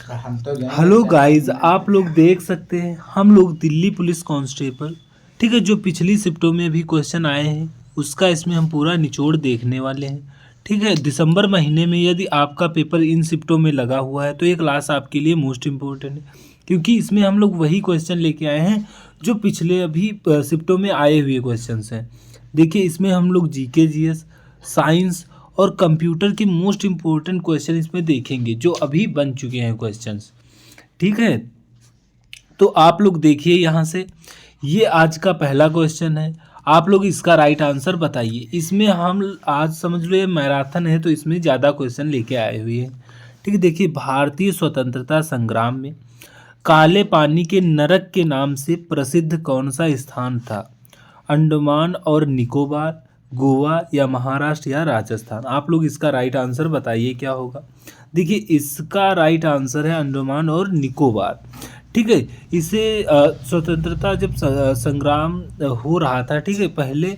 Hello guys, आप लोग देख सकते हैं हम लोग दिल्ली पुलिस कांस्टेबल, ठीक है, जो पिछली शिफ्टों में भी क्वेश्चन आए हैं उसका इसमें हम पूरा निचोड़ देखने वाले हैं। ठीक है, दिसंबर महीने में यदि आपका पेपर इन शिफ्टों में लगा हुआ है तो ये क्लास आपके लिए मोस्ट इम्पोर्टेंट है, क्योंकि इसमें हम लोग वही क्वेश्चन लेके आए हैं जो पिछले अभी शिफ्टों में आए हुए क्वेश्चन हैं। देखिए, इसमें हम लोग जीके, जीएस, साइंस और कंप्यूटर के मोस्ट इम्पोर्टेंट क्वेश्चन इसमें देखेंगे जो अभी बन चुके हैं क्वेश्चंस। ठीक है, तो आप लोग देखिए यहाँ से, ये आज का पहला क्वेश्चन है। आप लोग इसका राइट आंसर बताइए। इसमें हम आज समझ लो ये मैराथन है तो इसमें ज़्यादा क्वेश्चन लेके आए हुए हैं। ठीक है, देखिए, भारतीय स्वतंत्रता संग्राम में काले पानी के नरक के नाम से प्रसिद्ध कौन सा स्थान था? अंडमान और निकोबार, गोवा या महाराष्ट्र या राजस्थान? आप लोग इसका राइट आंसर बताइए क्या होगा। देखिए, इसका राइट आंसर है अंडमान और निकोबार। ठीक है, इसे स्वतंत्रता जब संग्राम हो रहा था, ठीक है, पहले,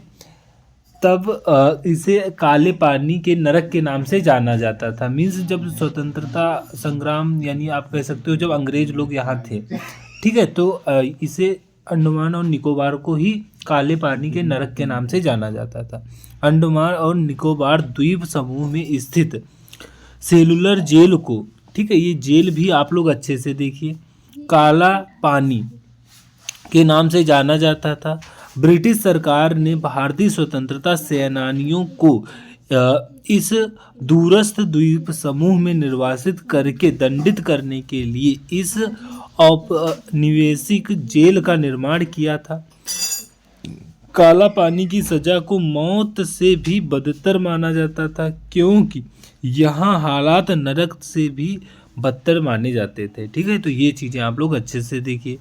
तब इसे काले पानी के नरक के नाम से जाना जाता था। मीन्स जब स्वतंत्रता संग्राम, यानी आप कह सकते हो जब अंग्रेज लोग यहाँ थे, ठीक है, तो इसे अंडमान और निकोबार को ही काले पानी के नरक के नाम से जाना जाता था। अंडमान और निकोबार द्वीप समूह में स्थित सेलुलर जेल को, ठीक है, ये जेल भी आप लोग अच्छे से देखिए, काला पानी के नाम से जाना जाता था। ब्रिटिश सरकार ने भारतीय स्वतंत्रता सेनानियों को इस दूरस्थ द्वीप समूह में निर्वासित करके दंडित करने के लिए इस औपनिवेशिक जेल का निर्माण किया था। काला पानी की सजा को मौत से भी बदतर माना जाता था, क्योंकि यहाँ हालात नरक से भी बदतर माने जाते थे। ठीक है, तो ये चीज़ें आप लोग अच्छे से देखिए।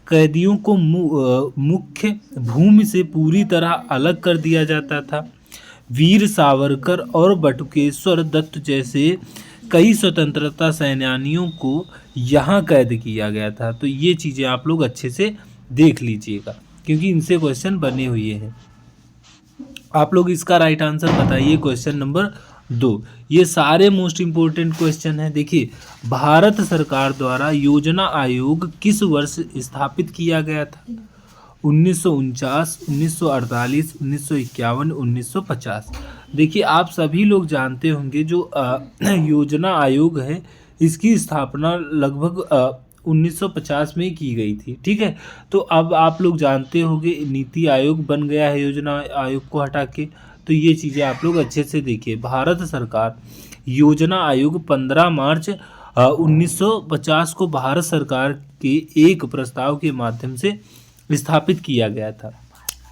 कैदियों को मुख्य भूमि से पूरी तरह अलग कर दिया जाता था। वीर सावरकर और बटुकेश्वर दत्त जैसे कई स्वतंत्रता सेनानियों को यहाँ कैद किया गया था। तो ये चीज़ें आप लोग अच्छे से देख लीजिएगा, क्योंकि इनसे क्वेश्चन बने हुए हैं। आप लोग इसका राइट आंसर बताइए। क्वेश्चन नंबर 2, ये सारे मोस्ट इम्पोर्टेंट क्वेश्चन हैं। देखिए, भारत सरकार द्वारा योजना आयोग किस वर्ष स्थापित किया गया था? 1949, 1948, 1951, 1950? देखिए, आप सभी लोग जानते होंगे जो योजना आयोग है इसकी स्थापना लगभग 1950 में ही की गई थी। ठीक है, तो अब आप लोग जानते होंगे नीति आयोग बन गया है योजना आयोग को हटा के। तो ये चीज़ें आप लोग अच्छे से देखिए। भारत सरकार योजना आयोग 15 मार्च 1950 को भारत सरकार के एक प्रस्ताव के माध्यम से स्थापित किया गया था।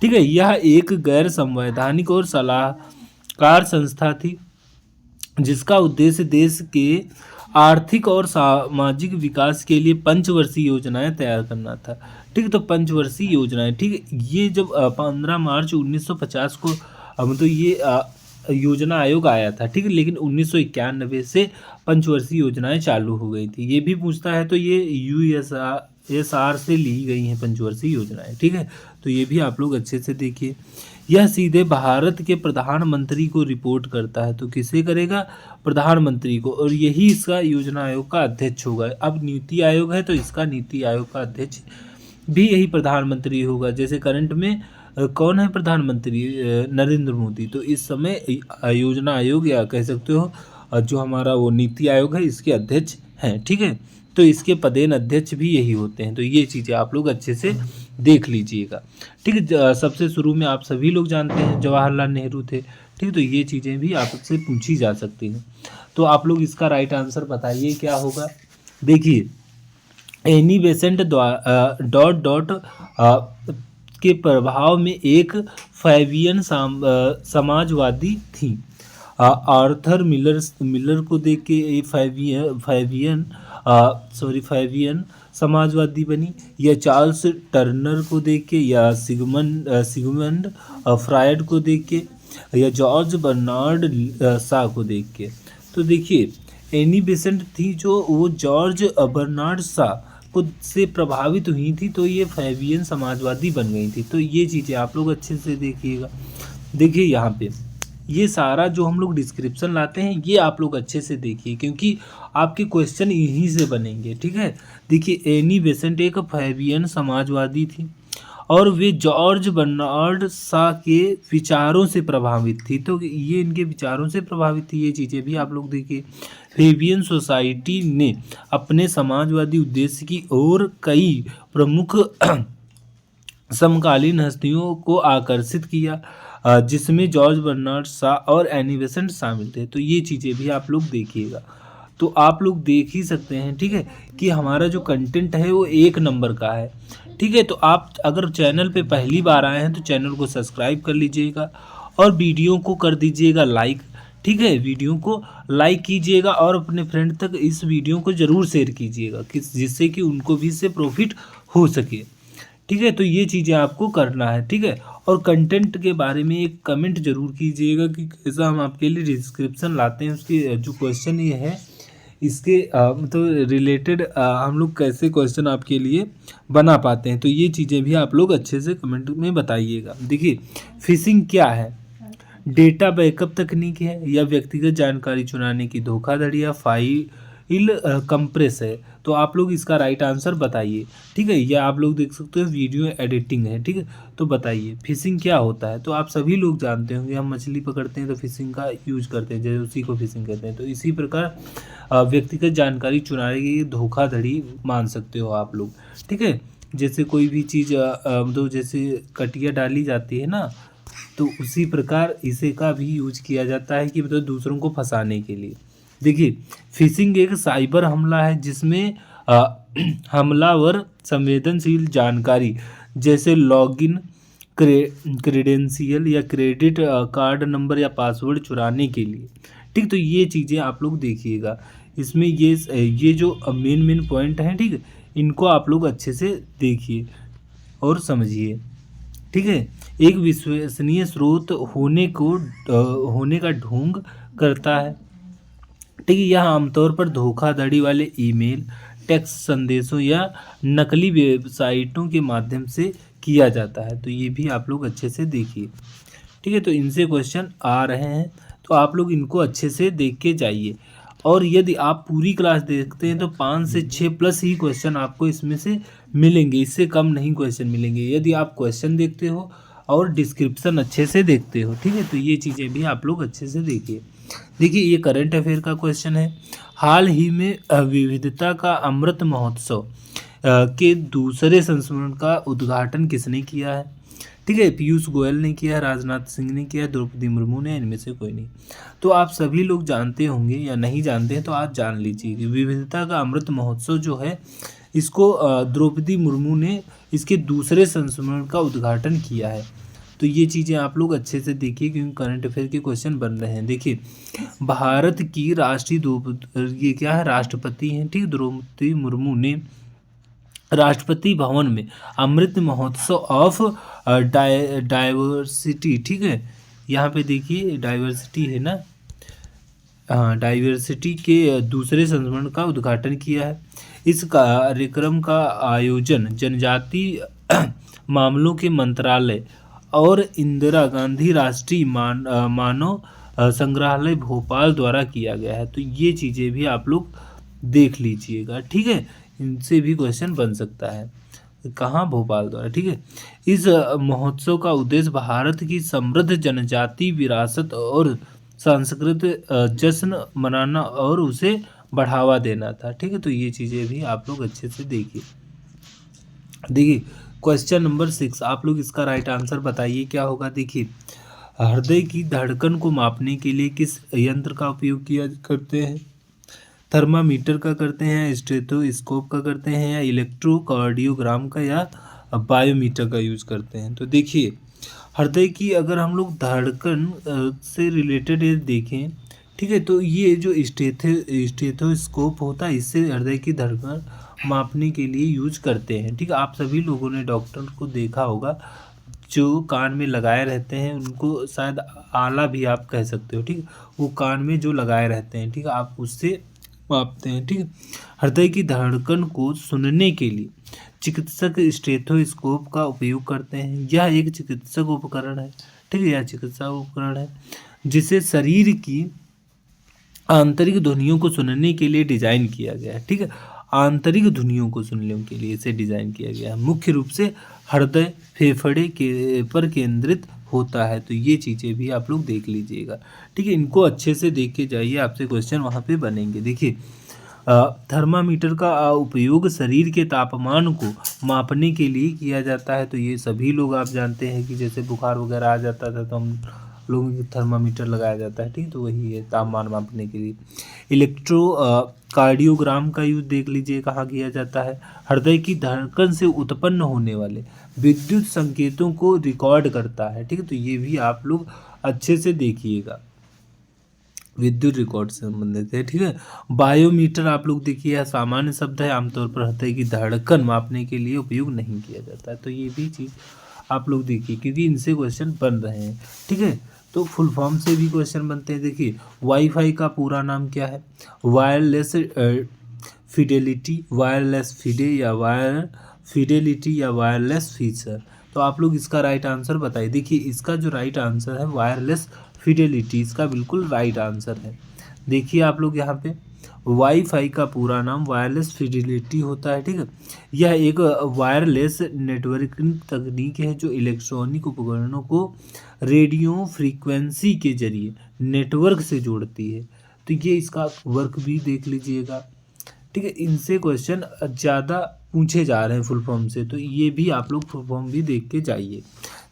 ठीक है, यह एक गैर संवैधानिक और सलाहकार संस्था थी जिसका उद्देश्य देश के आर्थिक और सामाजिक विकास के लिए पंचवर्षीय योजनाएं तैयार करना था। ठीक है, तो पंचवर्षीय योजनाएं, ठीक है, ये जब 15 मार्च 1950 को मतलब ये योजना आयोग आया था। ठीक है, लेकिन 1991 से पंचवर्षीय योजनाएं चालू हो गई थी। ये भी पूछता है तो ये यूएसआर से ली गई हैं पंचवर्षीय योजनाएं। ठीक है, तो ये भी आप लोग अच्छे से देखिए। यह सीधे भारत के प्रधानमंत्री को रिपोर्ट करता है। तो किसे करेगा? प्रधानमंत्री को, और यही इसका योजना आयोग का अध्यक्ष होगा। अब नीति आयोग है तो इसका नीति आयोग का अध्यक्ष भी यही प्रधानमंत्री होगा। जैसे करंट में कौन है प्रधानमंत्री? नरेंद्र मोदी। तो इस समय योजना आयोग, या कह सकते हो जो हमारा वो नीति आयोग है, इसके अध्यक्ष हैं। ठीक है, तो इसके पदेन अध्यक्ष भी यही होते हैं। तो ये चीज़ें आप लोग अच्छे से देख लीजिएगा। ठीक है, सबसे शुरू में आप सभी लोग जानते हैं जवाहरलाल नेहरू थे। ठीक है, तो ये चीज़ें भी आपसे पूछी जा सकती हैं। तो आप लोग इसका राइट आंसर बताइए क्या होगा। देखिए, एनी बेसेंट डॉट डॉट के प्रभाव में एक फैबियन समाजवादी थी। आर्थर मिलर को देख के फैबियन समाजवादी बनी, या चार्ल्स टर्नर को देख के, या सिगमंड फ्रायड को देख के, या जॉर्ज बर्नार्ड शा को देख के? तो देखिए, एनी बेसेंट थी जो वो जॉर्ज बर्नार्ड शा को से प्रभावित हुई थी, तो ये फैबियन समाजवादी बन गई थी। तो ये चीज़ें आप लोग अच्छे से देखिएगा। देखिए यहाँ पे ये सारा जो हम लोग डिस्क्रिप्शन लाते हैं ये आप लोग अच्छे से देखिए, क्योंकि आपके क्वेश्चन यहीं से बनेंगे। ठीक है, देखिए एनी बेसेंट एक फैबियन समाजवादी थी और वे जॉर्ज बर्नार्ड शा के विचारों से प्रभावित थी। तो ये इनके विचारों से प्रभावित थी, ये चीज़ें भी आप लोग देखिए। फेबियन सोसाइटी ने अपने समाजवादी उद्देश्य की ओर कई प्रमुख समकालीन हस्तियों को आकर्षित किया, जिसमें जॉर्ज बर्नार्ड शा और एनी बेसेंट शामिल थे। तो ये चीज़ें भी आप लोग देखिएगा, तो आप लोग देख ही सकते हैं। ठीक है, कि हमारा जो कंटेंट है वो 1 नंबर का है। ठीक है, तो आप अगर चैनल पे पहली बार आए हैं तो चैनल को सब्सक्राइब कर लीजिएगा और वीडियो को कर दीजिएगा लाइक। ठीक है, वीडियो को लाइक कीजिएगा और अपने फ्रेंड तक इस वीडियो को ज़रूर शेयर कीजिएगा, जिससे कि उनको भी इससे प्रॉफिट हो सके। ठीक है, तो ये चीज़ें आपको करना है। ठीक है, और कंटेंट के बारे में एक कमेंट जरूर कीजिएगा कि कैसा हम आपके लिए डिस्क्रिप्शन लाते हैं, उसके जो क्वेश्चन ये है इसके मतलब रिलेटेड हम लोग कैसे क्वेश्चन आपके लिए बना पाते हैं। तो ये चीज़ें भी आप लोग अच्छे से कमेंट में बताइएगा। देखिए फिशिंग क्या है, डेटा बैकअप तकनीक है या व्यक्तिगत जानकारी चुराने की धोखाधड़ी या फाइल कंप्रेस है। तो आप लोग इसका राइट आंसर बताइए। ठीक है, या आप लोग देख सकते हो वीडियो एडिटिंग है। ठीक है, तो बताइए फिशिंग क्या होता है। तो आप सभी लोग जानते होंगे, हम मछली पकड़ते हैं तो फिशिंग का यूज करते हैं, जैसे उसी को फिशिंग कहते हैं। तो इसी प्रकार व्यक्तिगत जानकारी चुराने की धोखाधड़ी मान सकते हो आप लोग। ठीक है, जैसे कोई भी चीज़ मतलब जैसे कटिया डाली जाती है ना, तो उसी प्रकार इसे का भी यूज किया जाता है कि मतलब दूसरों को फंसाने के लिए। देखिए फिशिंग एक साइबर हमला है जिसमें हमलावर संवेदनशील जानकारी जैसे लॉगिन क्रेडेंशियल या क्रेडिट कार्ड नंबर या पासवर्ड चुराने के लिए। ठीक, तो ये चीज़ें आप लोग देखिएगा। इसमें ये जो मेन पॉइंट हैं, ठीक है, इनको आप लोग अच्छे से देखिए और समझिए। ठीक है, एक विश्वसनीय स्रोत होने का ढोंग करता है। ठीक है, यह आमतौर पर धोखाधड़ी वाले ईमेल, टेक्स्ट संदेशों या नकली वेबसाइटों के माध्यम से किया जाता है। तो ये भी आप लोग अच्छे से देखिए। ठीक है, तो इनसे क्वेश्चन आ रहे हैं, तो आप लोग इनको अच्छे से देख के जाइए। और यदि आप पूरी क्लास देखते हैं तो 5 से 6 प्लस ही क्वेश्चन आपको इसमें से मिलेंगे, इससे कम नहीं क्वेश्चन मिलेंगे, यदि आप क्वेश्चन देखते हो और डिस्क्रिप्शन अच्छे से देखते हो। ठीक है, तो ये चीज़ें भी आप लोग अच्छे से देखिए। देखिए ये करंट अफेयर का क्वेश्चन है। हाल ही में विविधता का अमृत महोत्सव के दूसरे संस्करण का उद्घाटन किसने किया है। ठीक है, पीयूष गोयल ने किया, राजनाथ सिंह ने किया, द्रौपदी मुर्मू ने, इनमें से कोई नहीं। तो आप सभी लोग जानते होंगे या नहीं जानते हैं तो आज जान लीजिए कि विविधता का अमृत महोत्सव जो है इसको द्रौपदी मुर्मू ने इसके दूसरे संस्करण का उद्घाटन किया है। तो ये चीज़ें आप लोग अच्छे से देखिए क्योंकि करंट अफेयर के क्वेश्चन बन रहे हैं। देखिए भारत की ये क्या है, राष्ट्रपति हैं, ठीक, द्रौपदी मुर्मू ने राष्ट्रपति भवन में अमृत महोत्सव ऑफ डाइवर्सिटी, ठीक है, यहाँ पे देखिए डाइवर्सिटी है ना, हाँ, डाइवर्सिटी के दूसरे संस्करण का उद्घाटन किया है। इस कार्यक्रम का आयोजन जनजातीय मामलों के मंत्रालय और इंदिरा गांधी राष्ट्रीय मानव संग्रहालय भोपाल द्वारा किया गया है। तो ये चीज़ें भी आप लोग देख लीजिएगा। ठीक है, इनसे भी क्वेश्चन बन सकता है, कहाँ, भोपाल द्वारा। ठीक है, इस महोत्सव का उद्देश्य भारत की समृद्ध जनजाति विरासत और सांस्कृतिक जश्न मनाना और उसे बढ़ावा देना था। ठीक है, तो ये चीज़ें भी आप लोग अच्छे से देखिए। देखिए क्वेश्चन नंबर 6, आप लोग इसका राइट आंसर बताइए क्या होगा। देखिए हृदय की धड़कन को मापने के लिए किस यंत्र का उपयोग किया करते हैं। थर्मामीटर का करते हैं, स्टेथोस्कोप का करते हैं, या इलेक्ट्रोकार्डियोग्राम का, या बायोमीटर का यूज करते हैं। तो देखिए हृदय की अगर हम लोग धड़कन से रिलेटेड ये देखें, ठीक है, तो ये जो स्टेथोस्कोप होता है इससे हृदय की धड़कन मापने के लिए यूज करते हैं। ठीक है, आप सभी लोगों ने डॉक्टर को देखा होगा जो कान में लगाए रहते हैं, उनको शायद आला भी आप कह सकते हो। ठीक है, वो कान में जो लगाए रहते हैं, ठीक है, आप उससे मापते हैं। ठीक है, हृदय की धड़कन को सुनने के लिए चिकित्सक स्टेथोस्कोप का उपयोग करते हैं। यह एक चिकित्सक उपकरण है। ठीक है, यह चिकित्सा उपकरण है जिसे शरीर की आंतरिक ध्वनियों को सुनने के लिए डिजाइन किया गया है। ठीक है, आंतरिक ध्वनियों को सुनने के लिए इसे डिजाइन किया गया है। मुख्य रूप से हृदय फेफड़े के पर केंद्रित होता है। तो ये चीज़ें भी आप लोग देख लीजिएगा। ठीक है, इनको अच्छे से देख के जाइए, आपसे क्वेश्चन वहाँ पे बनेंगे। देखिए, थर्मामीटर का उपयोग शरीर के तापमान को मापने के लिए किया जाता है। तो ये सभी लोग आप जानते हैं कि जैसे बुखार वगैरह आ जाता था तो हम लोगों को थर्मामीटर लगाया जाता है। ठीक है, तो वही है तापमान मापने के लिए। इलेक्ट्रो कार्डियोग्राम का यूज देख लीजिए कहाँ किया जाता है। हृदय की धड़कन से उत्पन्न होने वाले विद्युत संकेतों को रिकॉर्ड करता है। ठीक है, तो ये भी आप लोग अच्छे से देखिएगा, विद्युत रिकॉर्ड से संबंधित है। ठीक है, बायोमीटर आप लोग देखिए, यह सामान्य शब्द है, आमतौर पर हृदय की धड़कन मापने के लिए उपयोग नहीं किया जाता है। तो ये भी चीज़ आप लोग देखिए, क्योंकि इनसे क्वेश्चन बन रहे हैं। ठीक है, तो फुल फॉर्म से भी क्वेश्चन बनते हैं। देखिए, वाईफाई का पूरा नाम क्या है? वायरलेस फिडेलिटी, वायरलेस फिडे या वायर फिडेलिटी या वायरलेस फीचर। तो आप लोग इसका राइट आंसर बताइए। देखिए, इसका जो राइट आंसर है वायरलेस फिडेलिटी, इसका बिल्कुल राइट आंसर है। देखिए आप लोग यहाँ पे, वाईफाई का पूरा नाम वायरलेस फिडेलिटी होता है। ठीक है, यह एक वायरलेस नेटवर्किंग तकनीक है जो इलेक्ट्रॉनिक उपकरणों को रेडियो फ्रीक्वेंसी के जरिए नेटवर्क से जोड़ती है। तो ये इसका वर्क भी देख लीजिएगा। ठीक है, इनसे क्वेश्चन ज़्यादा पूछे जा रहे हैं फुल फॉर्म से, तो ये भी आप लोग फुल फॉर्म भी देख के जाइए।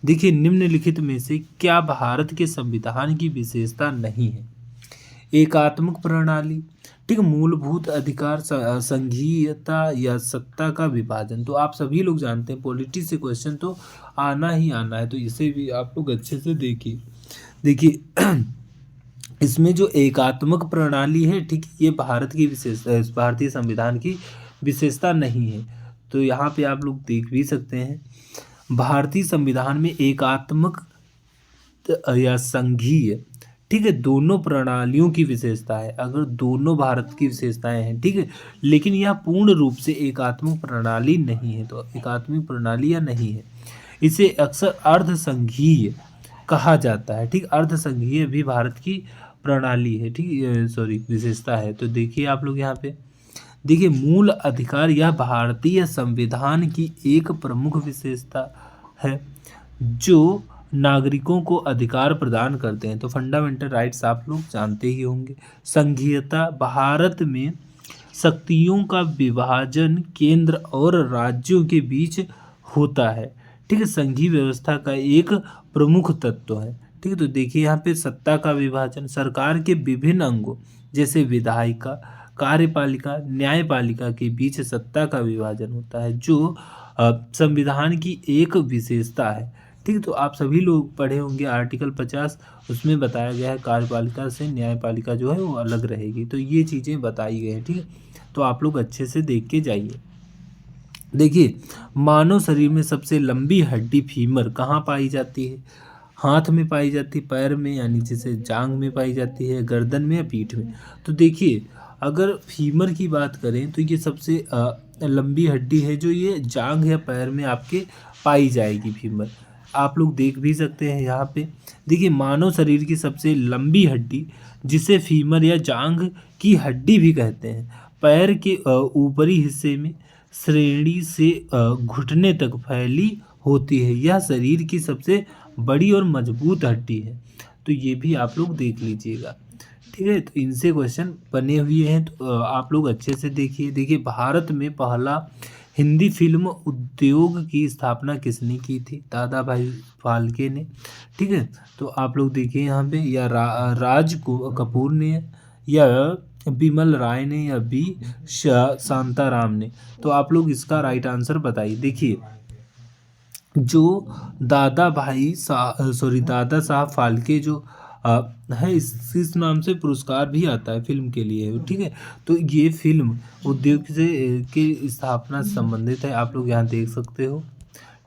देखिए, निम्नलिखित में से क्या भारत के संविधान की विशेषता नहीं है? एकात्मक प्रणाली, ठीक है, मूलभूत अधिकार, संघीयता या सत्ता का विभाजन। तो आप सभी लोग जानते हैं पॉलिटी से क्वेश्चन तो आना ही आना है, तो इसे भी आप लोग अच्छे से देखिए। देखिए इसमें जो एकात्मक प्रणाली है, ठीक, ये भारत की विशेषता, भारतीय संविधान की विशेषता नहीं है। तो यहाँ पे आप लोग देख भी सकते हैं, भारतीय संविधान में एकात्मक या संघीय, ठीक है, दोनों प्रणालियों की विशेषता है। अगर दोनों भारत की विशेषताएं हैं, ठीक है, लेकिन यह पूर्ण रूप से एकात्मक प्रणाली नहीं है। तो एकात्मक प्रणाली या नहीं है, इसे अक्सर अर्ध संघीय कहा जाता है। ठीक, अर्ध संघीय भी भारत की प्रणाली है। ठीक, सॉरी, विशेषता है। तो देखिए आप लोग यहाँ पे, देखिए, मूल अधिकार यह भारतीय संविधान की एक प्रमुख विशेषता है जो नागरिकों को अधिकार प्रदान करते हैं। तो फंडामेंटल राइट्स आप लोग जानते ही होंगे। संघीयता, भारत में शक्तियों का विभाजन केंद्र और राज्यों के बीच होता है। ठीक है, संघीय व्यवस्था का एक प्रमुख तत्व है। ठीक है, तो देखिए यहाँ पे सत्ता का विभाजन, सरकार के विभिन्न अंगों जैसे विधायिका, कार्यपालिका, न्यायपालिका के बीच सत्ता का विभाजन होता है जो संविधान की एक विशेषता है। ठीक है, तो आप सभी लोग पढ़े होंगे आर्टिकल 50, उसमें बताया गया है कार्यपालिका से न्यायपालिका जो है वो अलग रहेगी। तो ये चीज़ें बताई गई हैं। ठीक है, तो आप लोग अच्छे से देख के जाइए। देखिए, मानव शरीर में सबसे लंबी हड्डी फीमर कहाँ पाई जाती है? हाथ में पाई जाती है, पैर में यानी जैसे जांग में पाई जाती है, गर्दन में या पीठ में? तो देखिए, अगर फीमर की बात करें तो ये सबसे लंबी हड्डी है जो ये जांग या पैर में आपके पाई जाएगी फीमर। आप लोग देख भी सकते हैं यहाँ पे। देखिए, मानव शरीर की सबसे लंबी हड्डी जिसे फीमर या जांग की हड्डी भी कहते हैं, पैर के ऊपरी हिस्से में श्रेणी से घुटने तक फैली होती है। यह शरीर की सबसे बड़ी और मजबूत हड्डी है। तो ये भी आप लोग देख लीजिएगा। ठीक है, तो इनसे क्वेश्चन बने हुए हैं, तो आप लोग अच्छे से देखिए। देखिए, भारत में पहला हिंदी फिल्म उद्योग की स्थापना किसने की थी? दादा भाई फाल्के ने। ठीक है, तो आप लोग देखिए यहाँ पे, या राज कपूर ने, या बिमल राय ने, या बी शांताराम ने। तो आप लोग इसका राइट आंसर बताइए। देखिए, जो दादा साहब फाल्के जो है, इस नाम से पुरस्कार भी आता है फिल्म के लिए। ठीक है, तो ये फिल्म उद्योग से की स्थापना से संबंधित है, आप लोग यहाँ देख सकते हो।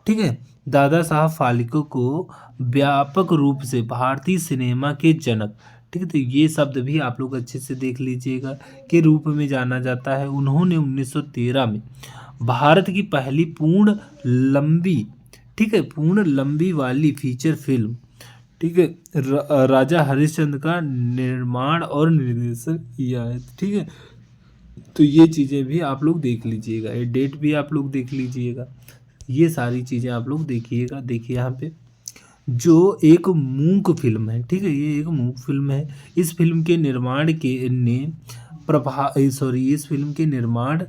ठीक है, दादा साहब फाल्के को व्यापक रूप से भारतीय सिनेमा के जनक, ठीक है, तो ये शब्द भी आप लोग अच्छे से देख लीजिएगा, के रूप में जाना जाता है। उन्होंने 1913 में भारत की पहली पूर्ण लंबी वाली फीचर फिल्म, ठीक है। राजा हरिश्चंद्र का निर्माण और निर्देशन किया है, ठीक है। तो ये चीज़ें भी आप लोग देख लीजिएगा, ये डेट भी आप लोग देख लीजिएगा, ये सारी चीज़ें आप लोग देखिएगा। देखिए यहाँ पे जो एक मूक फिल्म है, ठीक है, ये एक मूक फिल्म है। इस फिल्म के निर्माण के ने इस फिल्म के निर्माण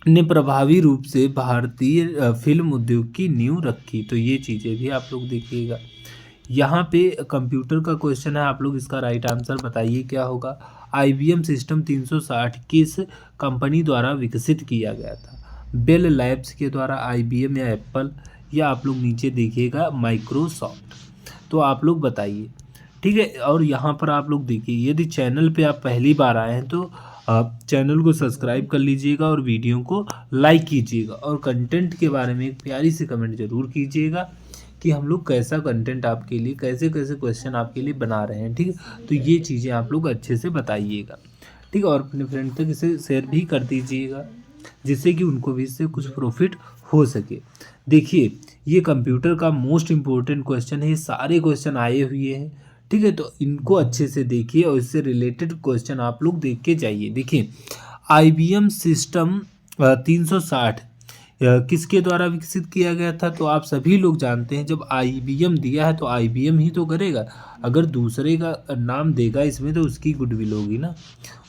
ने प्रभावी रूप से भारतीय फिल्म उद्योग की नींव रखी। तो ये चीज़ें भी आप लोग देखिएगा। यहाँ पे कंप्यूटर का क्वेश्चन है, आप लोग इसका राइट आंसर बताइए क्या होगा। IBM सिस्टम 360 किस कंपनी द्वारा विकसित किया गया था? बेल लैब्स के द्वारा, IBM या एप्पल, या आप लोग नीचे देखिएगा माइक्रोसॉफ्ट। तो आप लोग बताइए, ठीक है। और यहाँ पर आप लोग देखिए, यदि चैनल पे आप पहली बार आए हैं तो आप चैनल को सब्सक्राइब कर लीजिएगा और वीडियो को लाइक कीजिएगा, और कंटेंट के बारे में एक प्यारी सी कमेंट जरूर कीजिएगा कि हम लोग कैसा कंटेंट आपके लिए, कैसे कैसे क्वेश्चन आपके लिए बना रहे हैं, ठीक है। तो ये चीज़ें आप लोग अच्छे से बताइएगा, ठीक है। और अपने फ्रेंड तक इसे शेयर भी कर दीजिएगा, जिससे कि उनको भी इससे कुछ प्रॉफिट हो सके। देखिए, ये कंप्यूटर का मोस्ट इम्पोर्टेंट क्वेश्चन है, ये सारे क्वेश्चन आए हुए हैं, ठीक है। तो इनको अच्छे से देखिए और इससे रिलेटेड क्वेश्चन आप लोग देख के जाइए। देखिए, IBM सिस्टम 360 किसके द्वारा विकसित किया गया था? तो आप सभी लोग जानते हैं, जब IBM दिया है तो IBM ही तो करेगा। अगर दूसरे का नाम देगा इसमें तो उसकी गुडविल होगी ना,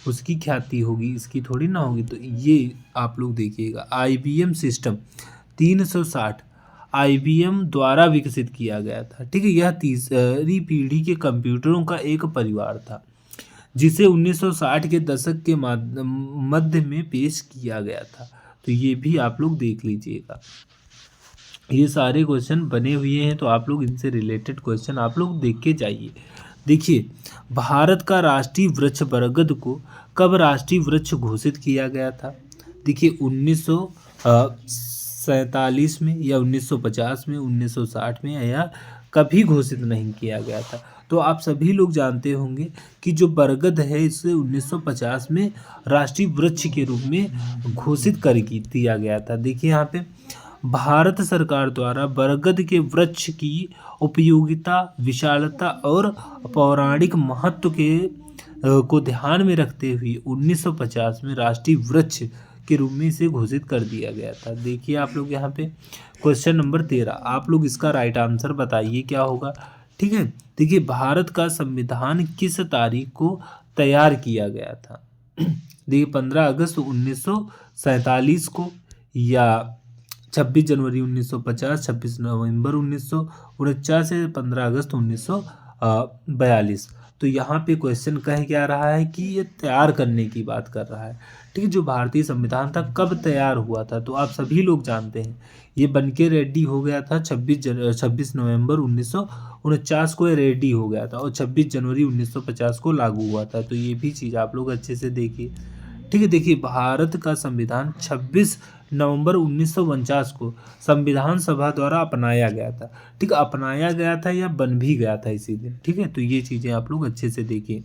उसकी ख्याति होगी, इसकी थोड़ी ना होगी। तो ये आप लोग देखिएगा, IBM सिस्टम 360 IBM द्वारा विकसित किया गया था, ठीक है। यह तीसरी पीढ़ी के कंप्यूटरों का एक परिवार था, जिसे 1960 के दशक के मध्य में पेश किया गया था। तो ये भी आप लोग देख लीजिएगा। ये सारे क्वेश्चन बने हुए हैं, तो आप लोग इनसे रिलेटेड क्वेश्चन आप लोग देख के जाइए। देखिए, भारत का राष्ट्रीय वृक्ष बरगद को कब राष्ट्रीय वृक्ष घोषित किया गया था? देखिए, 1947 में, या 1950 में, 1960 में, या कभी घोषित नहीं किया गया था। तो आप सभी लोग जानते होंगे कि जो बरगद है इसे 1950 में राष्ट्रीय वृक्ष के रूप में घोषित कर दिया गया था। देखिए यहाँ पे, भारत सरकार द्वारा बरगद के वृक्ष की उपयोगिता, विशालता और पौराणिक महत्व को ध्यान में रखते हुए 1950 में राष्ट्रीय वृक्ष के रूप में इसे घोषित कर दिया गया था। देखिए आप लोग यहाँ पे क्वेश्चन नंबर 13, आप लोग इसका राइट आंसर बताइए क्या होगा, ठीक है। देखिए, भारत का संविधान किस तारीख को तैयार किया गया था? देखिए, 15 अगस्त 1947 को, या 26 जनवरी 1950, 26 नवंबर 1949 से 15 अगस्त 1942। तो यहाँ पे क्वेश्चन कह क्या रहा है कि ये तैयार करने की बात कर रहा है, ठीक है। जो भारतीय संविधान था कब तैयार हुआ था? तो आप सभी लोग जानते हैं, ये बनके रेडी हो गया था 26 नवंबर 1949 को ये रेडी हो गया था, और 26 जनवरी 1950 को लागू हुआ था। तो ये भी चीज़ आप लोग अच्छे से देखिए, ठीक है। देखिए, भारत का संविधान 26 नवंबर 1949 को संविधान सभा द्वारा अपनाया गया था, ठीक है। अपनाया गया था या बन भी गया था इसी दिन, ठीक है। तो ये चीज़ें आप लोग अच्छे से देखिए।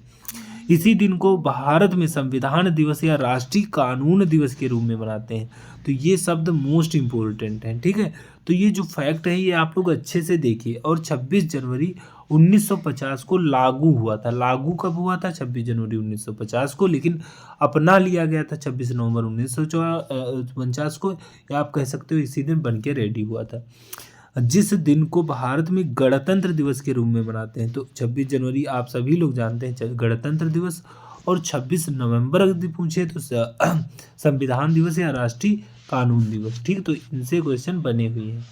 इसी दिन को भारत में संविधान दिवस या राष्ट्रीय कानून दिवस के रूप में मनाते हैं। तो ये शब्द मोस्ट इम्पोर्टेंट हैं, ठीक है। तो ये जो फैक्ट है ये आप लोग अच्छे से देखिए। और 26 जनवरी 1950 को लागू हुआ था। लागू कब हुआ था? 26 जनवरी 1950 को, लेकिन अपना लिया गया था 26 नवंबर 1949 को, या आप कह सकते हो इसी दिन बन के रेडी हुआ था, जिस दिन को भारत में गणतंत्र दिवस के रूप में मनाते हैं। तो 26 जनवरी आप सभी लोग जानते हैं गणतंत्र दिवस, और 26 नवंबर यदि पूछे तो संविधान दिवस या राष्ट्रीय कानून दिवस, ठीक। तो इनसे क्वेश्चन बने हुए हैं,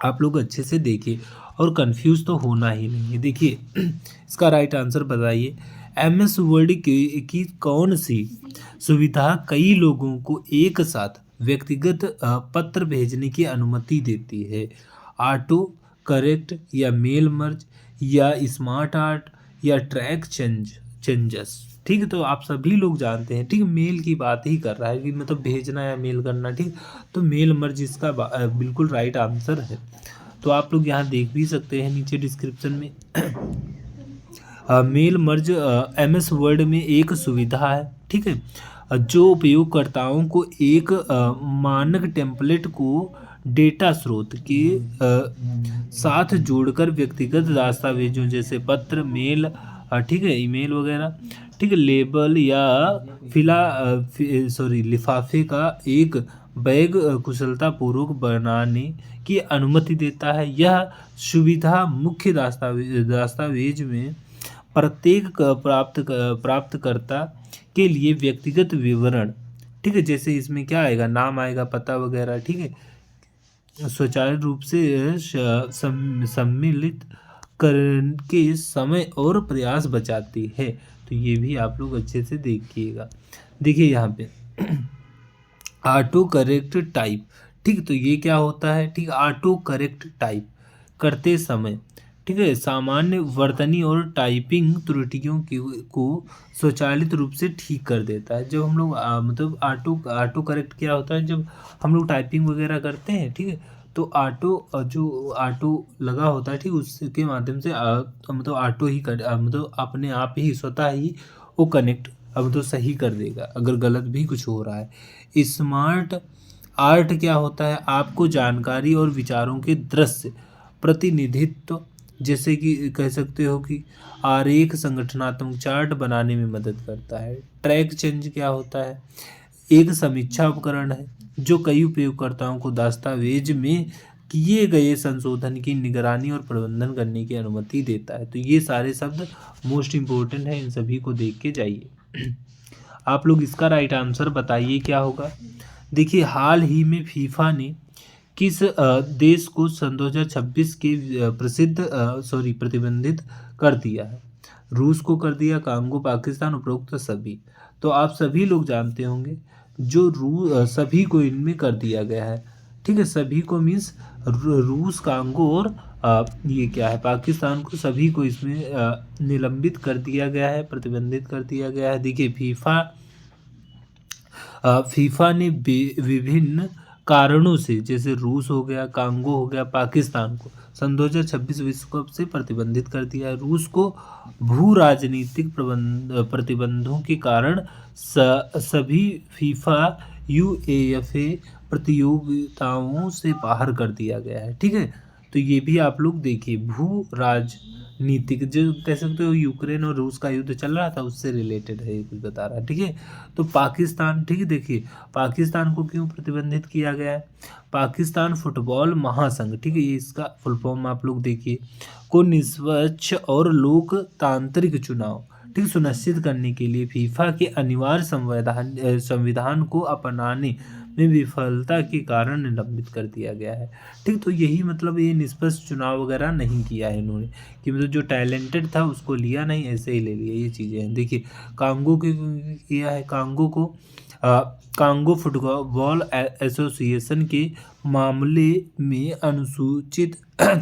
आप लोग अच्छे से देखिए और कंफ्यूज तो होना ही नहीं है। देखिए, इसका राइट आंसर बताइए। MS वर्ड की कौन सी सुविधा कई लोगों को एक साथ व्यक्तिगत पत्र भेजने की अनुमति देती है? ऑटो करेक्ट, या मेल मर्ज, या स्मार्ट आर्ट, या ट्रैक चेंजेस, ठीक है। तो आप सभी लोग जानते हैं, ठीक, मेल की बात ही कर रहा है कि मतलब भेजना या मेल करना, ठीक। तो मेल मर्ज इसका बिल्कुल राइट आंसर है। तो आप लोग यहाँ देख भी सकते हैं नीचे डिस्क्रिप्शन में। मेल मर्ज MS वर्ड में एक सुविधा है, ठीक है, जो उपयोगकर्ताओं को एक मानक टेम्पलेट को डेटा स्रोत के साथ जोड़कर व्यक्तिगत दस्तावेजों जैसे पत्र, मेल, ठीक है, ईमेल वगैरह, ठीक है, लेबल या लिफाफे का एक बैग कुशलतापूर्वक बनाने की अनुमति देता है। यह सुविधा मुख्य दस्तावेज में प्रत्येक प्राप्तकर्ता के लिए व्यक्तिगत विवरण, ठीक है, जैसे इसमें क्या आएगा, नाम आएगा, पता वगैरह, ठीक है, स्वचालित रूप से सम्मिलित करके समय और प्रयास बचाती है। तो ये भी आप लोग अच्छे से देखिएगा। देखिए यहाँ पे ऑटो करेक्ट टाइप, ठीक, तो ये क्या होता है, ठीक, ऑटो करेक्ट टाइप करते समय, ठीक है, सामान्य वर्तनी और टाइपिंग त्रुटियों को स्वचालित रूप से ठीक कर देता है। जब हम लोग मतलब ऑटो करेक्ट क्या होता है, जब हम लोग टाइपिंग वगैरह करते हैं, ठीक है, तो ऑटो लगा होता है, ठीक, उसके माध्यम से मतलब ऑटो ही मतलब अपने आप ही स्वतः ही वो कनेक्ट तो सही कर देगा अगर गलत भी कुछ हो रहा है। स्मार्ट आर्ट क्या होता है, आपको जानकारी और विचारों के दृश्य प्रतिनिधित्व, जैसे कि कह सकते हो कि आरेख संगठनात्मक चार्ट बनाने में मदद करता है। ट्रैक चेंज क्या होता है, एक समीक्षा उपकरण है जो कई उपयोगकर्ताओं को दस्तावेज में किए गए संशोधन की निगरानी और प्रबंधन करने की अनुमति देता है। तो ये सारे शब्द मोस्ट इम्पोर्टेंट है, इन सभी को देख के जाइए। आप लोग इसका राइट आंसर बताइए क्या होगा। देखिए हाल ही में फीफा ने किस देश को सन 2026 के प्रतिबंधित कर दिया है। रूस को कर दिया, कांगो, पाकिस्तान, उपरोक्त सभी। तो आप सभी लोग जानते होंगे जो सभी को इनमें कर दिया गया है, ठीक है, सभी को मीन्स रूस, कांगो और ये क्या है, पाकिस्तान को, सभी को इसमें निलंबित कर दिया गया है, प्रतिबंधित कर दिया गया है। देखिए फीफा ने विभिन्न कारणों से, जैसे रूस हो गया, कांगो हो गया, पाकिस्तान को सन 2026 विश्व कप से प्रतिबंधित कर दिया है। रूस को भू राजनीतिक प्रतिबंधों के कारण सभी फीफा यूएफए प्रतियोगिताओं से बाहर कर दिया गया है, ठीक है। तो ये भी आप लोग देखिए, भू राजनीतिक जो कह सकते हो, यूक्रेन और रूस का युद्ध चल रहा था उससे रिलेटेड है, ये कुछ बता रहा है, ठीक है। तो पाकिस्तान, ठीक है, देखिए पाकिस्तान को क्यों प्रतिबंधित किया गया है। पाकिस्तान फुटबॉल महासंघ, ठीक है, ये इसका फुल फॉर्म आप लोग देखिए, को निष्पक्ष और लोकतांत्रिक चुनाव, ठीक, सुनिश्चित करने के लिए फीफा के अनिवार्य संविधान को अपनाने में विफलता के कारण निलंबित कर दिया गया है, ठीक। तो यही मतलब ये निष्पक्ष चुनाव वगैरह नहीं किया है इन्होंने, कि मतलब जो टैलेंटेड था उसको लिया नहीं, ऐसे ही ले लिया, ये चीज़ें हैं। देखिए कांगो के किया है, कांगो को कांगो फुटबॉल एसोसिएशन के मामले में अनुसूचित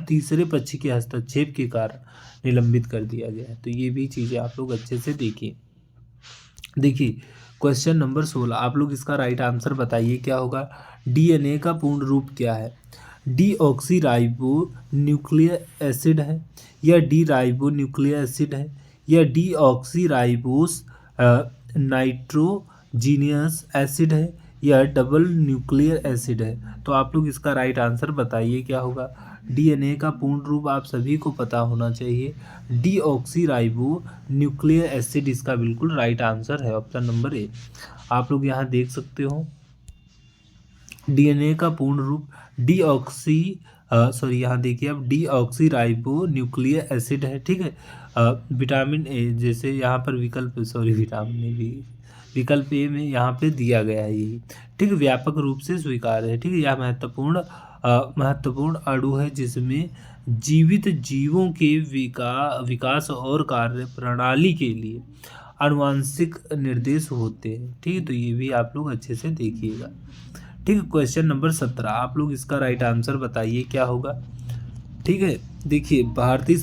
तीसरे पक्ष के हस्तक्षेप के कारण निलंबित कर दिया गया है। तो ये भी चीज़ें आप लोग अच्छे से देखिए। देखिए क्वेश्चन नंबर 16, आप लोग इसका राइट आंसर बताइए क्या होगा। डीएनए का पूर्ण रूप क्या है। डीऑक्सीराइबो न्यूक्लिक एसिड है, या डी राइबो न्यूक्लिक एसिड है, या डीऑक्सीराइबोस नाइट्रोजीनियस एसिड है, या डबल न्यूक्लियर एसिड है। तो आप लोग इसका राइट आंसर बताइए क्या होगा। डीएनए का पूर्ण रूप आप सभी को पता होना चाहिए, डीऑक्सीराइबो न्यूक्लियर एसिड इसका बिल्कुल राइट आंसर है, ऑप्शन नंबर ए। आप लोग यहाँ देख सकते हो डीएनए का पूर्ण रूप यहाँ देखिए आप, डीऑक्सीराइबो न्यूक्लियर एसिड है, ठीक है। विटामिन ए, जैसे यहाँ पर विकल्प ए में यहाँ पे दिया गया है यही, ठीक है, व्यापक रूप से स्वीकार है, ठीक है। यह महत्वपूर्ण अणु है जिसमें जीवित जीवों के विकास और कार्य प्रणाली के लिए आनुवांशिक निर्देश होते हैं, ठीक है। तो ये भी आप लोग अच्छे से देखिएगा, ठीक है। क्वेश्चन नंबर 17, आप लोग इसका राइट आंसर बताइए क्या होगा, ठीक है। देखिए भारतीय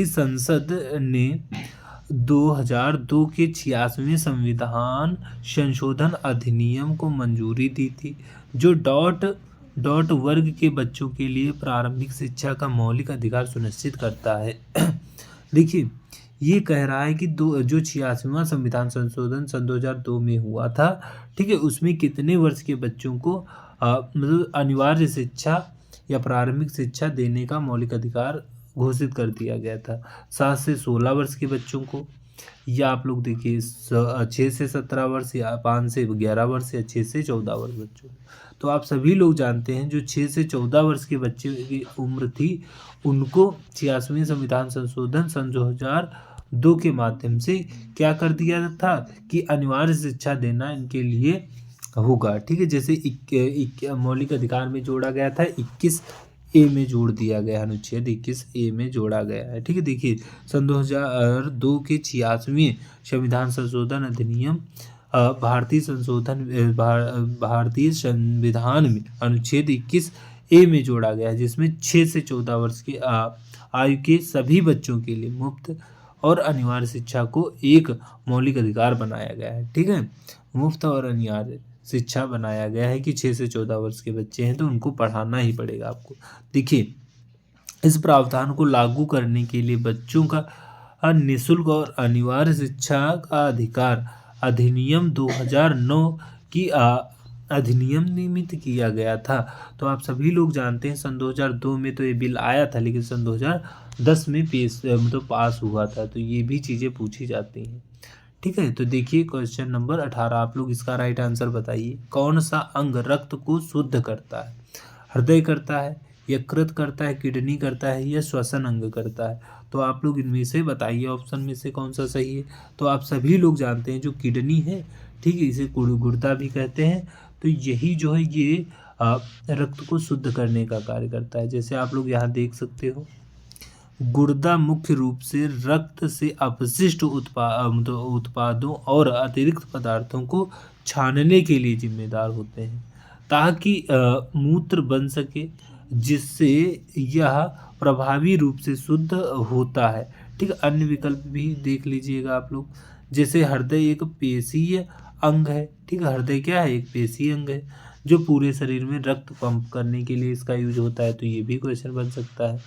संसद ने 2002 के 86वें संविधान संशोधन अधिनियम को मंजूरी दी थी, जो डॉट वर्ग के बच्चों के लिए प्रारंभिक शिक्षा का मौलिक अधिकार सुनिश्चित करता है। देखिए ये कह रहा है कि दो जो 86वां संविधान संशोधन सन 2002 में हुआ था, ठीक है, उसमें कितने वर्ष के बच्चों को मतलब अनिवार्य शिक्षा या प्रारंभिक शिक्षा देने का मौलिक अधिकार घोषित कर दिया गया था। 7 से 16 वर्ष के बच्चों को, या आप लोग देखिए 6 से 17 वर्ष, या 5 से 11 वर्ष, या 6 से 14 वर्ष बच्चों को। तो आप सभी लोग जानते हैं जो 6 से 14 वर्ष के बच्चे की उम्र थी, उनको 86वें संविधान संशोधन सन 2002 के माध्यम से क्या कर दिया था कि अनिवार्य शिक्षा देना इनके लिए होगा, ठीक है। जैसे मौलिक अधिकार में जोड़ा गया था, 21A में जोड़ दिया गया, अनुच्छेद 21A में जोड़ा गया है, ठीक है। देखिए सन 2002 के 86वें संविधान संशोधन अधिनियम भारतीय संविधान में अनुच्छेद 21A में जोड़ा गया है, जिसमें 6 से 14 वर्ष की आयु के सभी बच्चों के लिए मुफ्त और अनिवार्य शिक्षा को एक मौलिक अधिकार बनाया गया है, ठीक है। मुफ्त और अनिवार्य शिक्षा बनाया गया है कि 6 से 14 वर्ष के बच्चे हैं तो उनको पढ़ाना ही पड़ेगा आपको। देखिए इस प्रावधान को लागू करने के लिए बच्चों का निःशुल्क और अनिवार्य शिक्षा का अधिकार अधिनियम 2009 की अधिनियम निर्मित किया गया था। तो आप सभी लोग जानते हैं सन 2002 में तो ये बिल आया था, लेकिन सन 2010 में पास हुआ था। तो ये भी चीज़ें पूछी जाती हैं, ठीक है। तो देखिए क्वेश्चन नंबर 18, आप लोग इसका राइट आंसर बताइए। कौन सा अंग रक्त को शुद्ध करता है? हृदय करता है, यकृत करता है, किडनी करता है, या श्वसन अंग करता है? तो आप लोग इनमें से बताइए ऑप्शन में से कौन सा सही है। तो आप सभी लोग जानते हैं जो किडनी है, ठीक है, इसे गुर्दा भी कहते हैं। तो यही जो है ये रक्त को शुद्ध करने का कार्य करता है। जैसे आप लोग यहाँ देख सकते हो, गुर्दा मुख्य रूप से रक्त से अपशिष्ट उत्पादों और अतिरिक्त पदार्थों को छानने के लिए जिम्मेदार होते हैं, ताकि मूत्र बन सके, जिससे यह प्रभावी रूप से शुद्ध होता है, ठीक है। अन्य विकल्प भी देख लीजिएगा आप लोग, जैसे हृदय एक पेशीय अंग है, ठीक है। हृदय क्या है? एक पेशीय अंग है जो पूरे शरीर में रक्त पंप करने के लिए इसका यूज होता है। तो ये भी क्वेश्चन बन सकता है।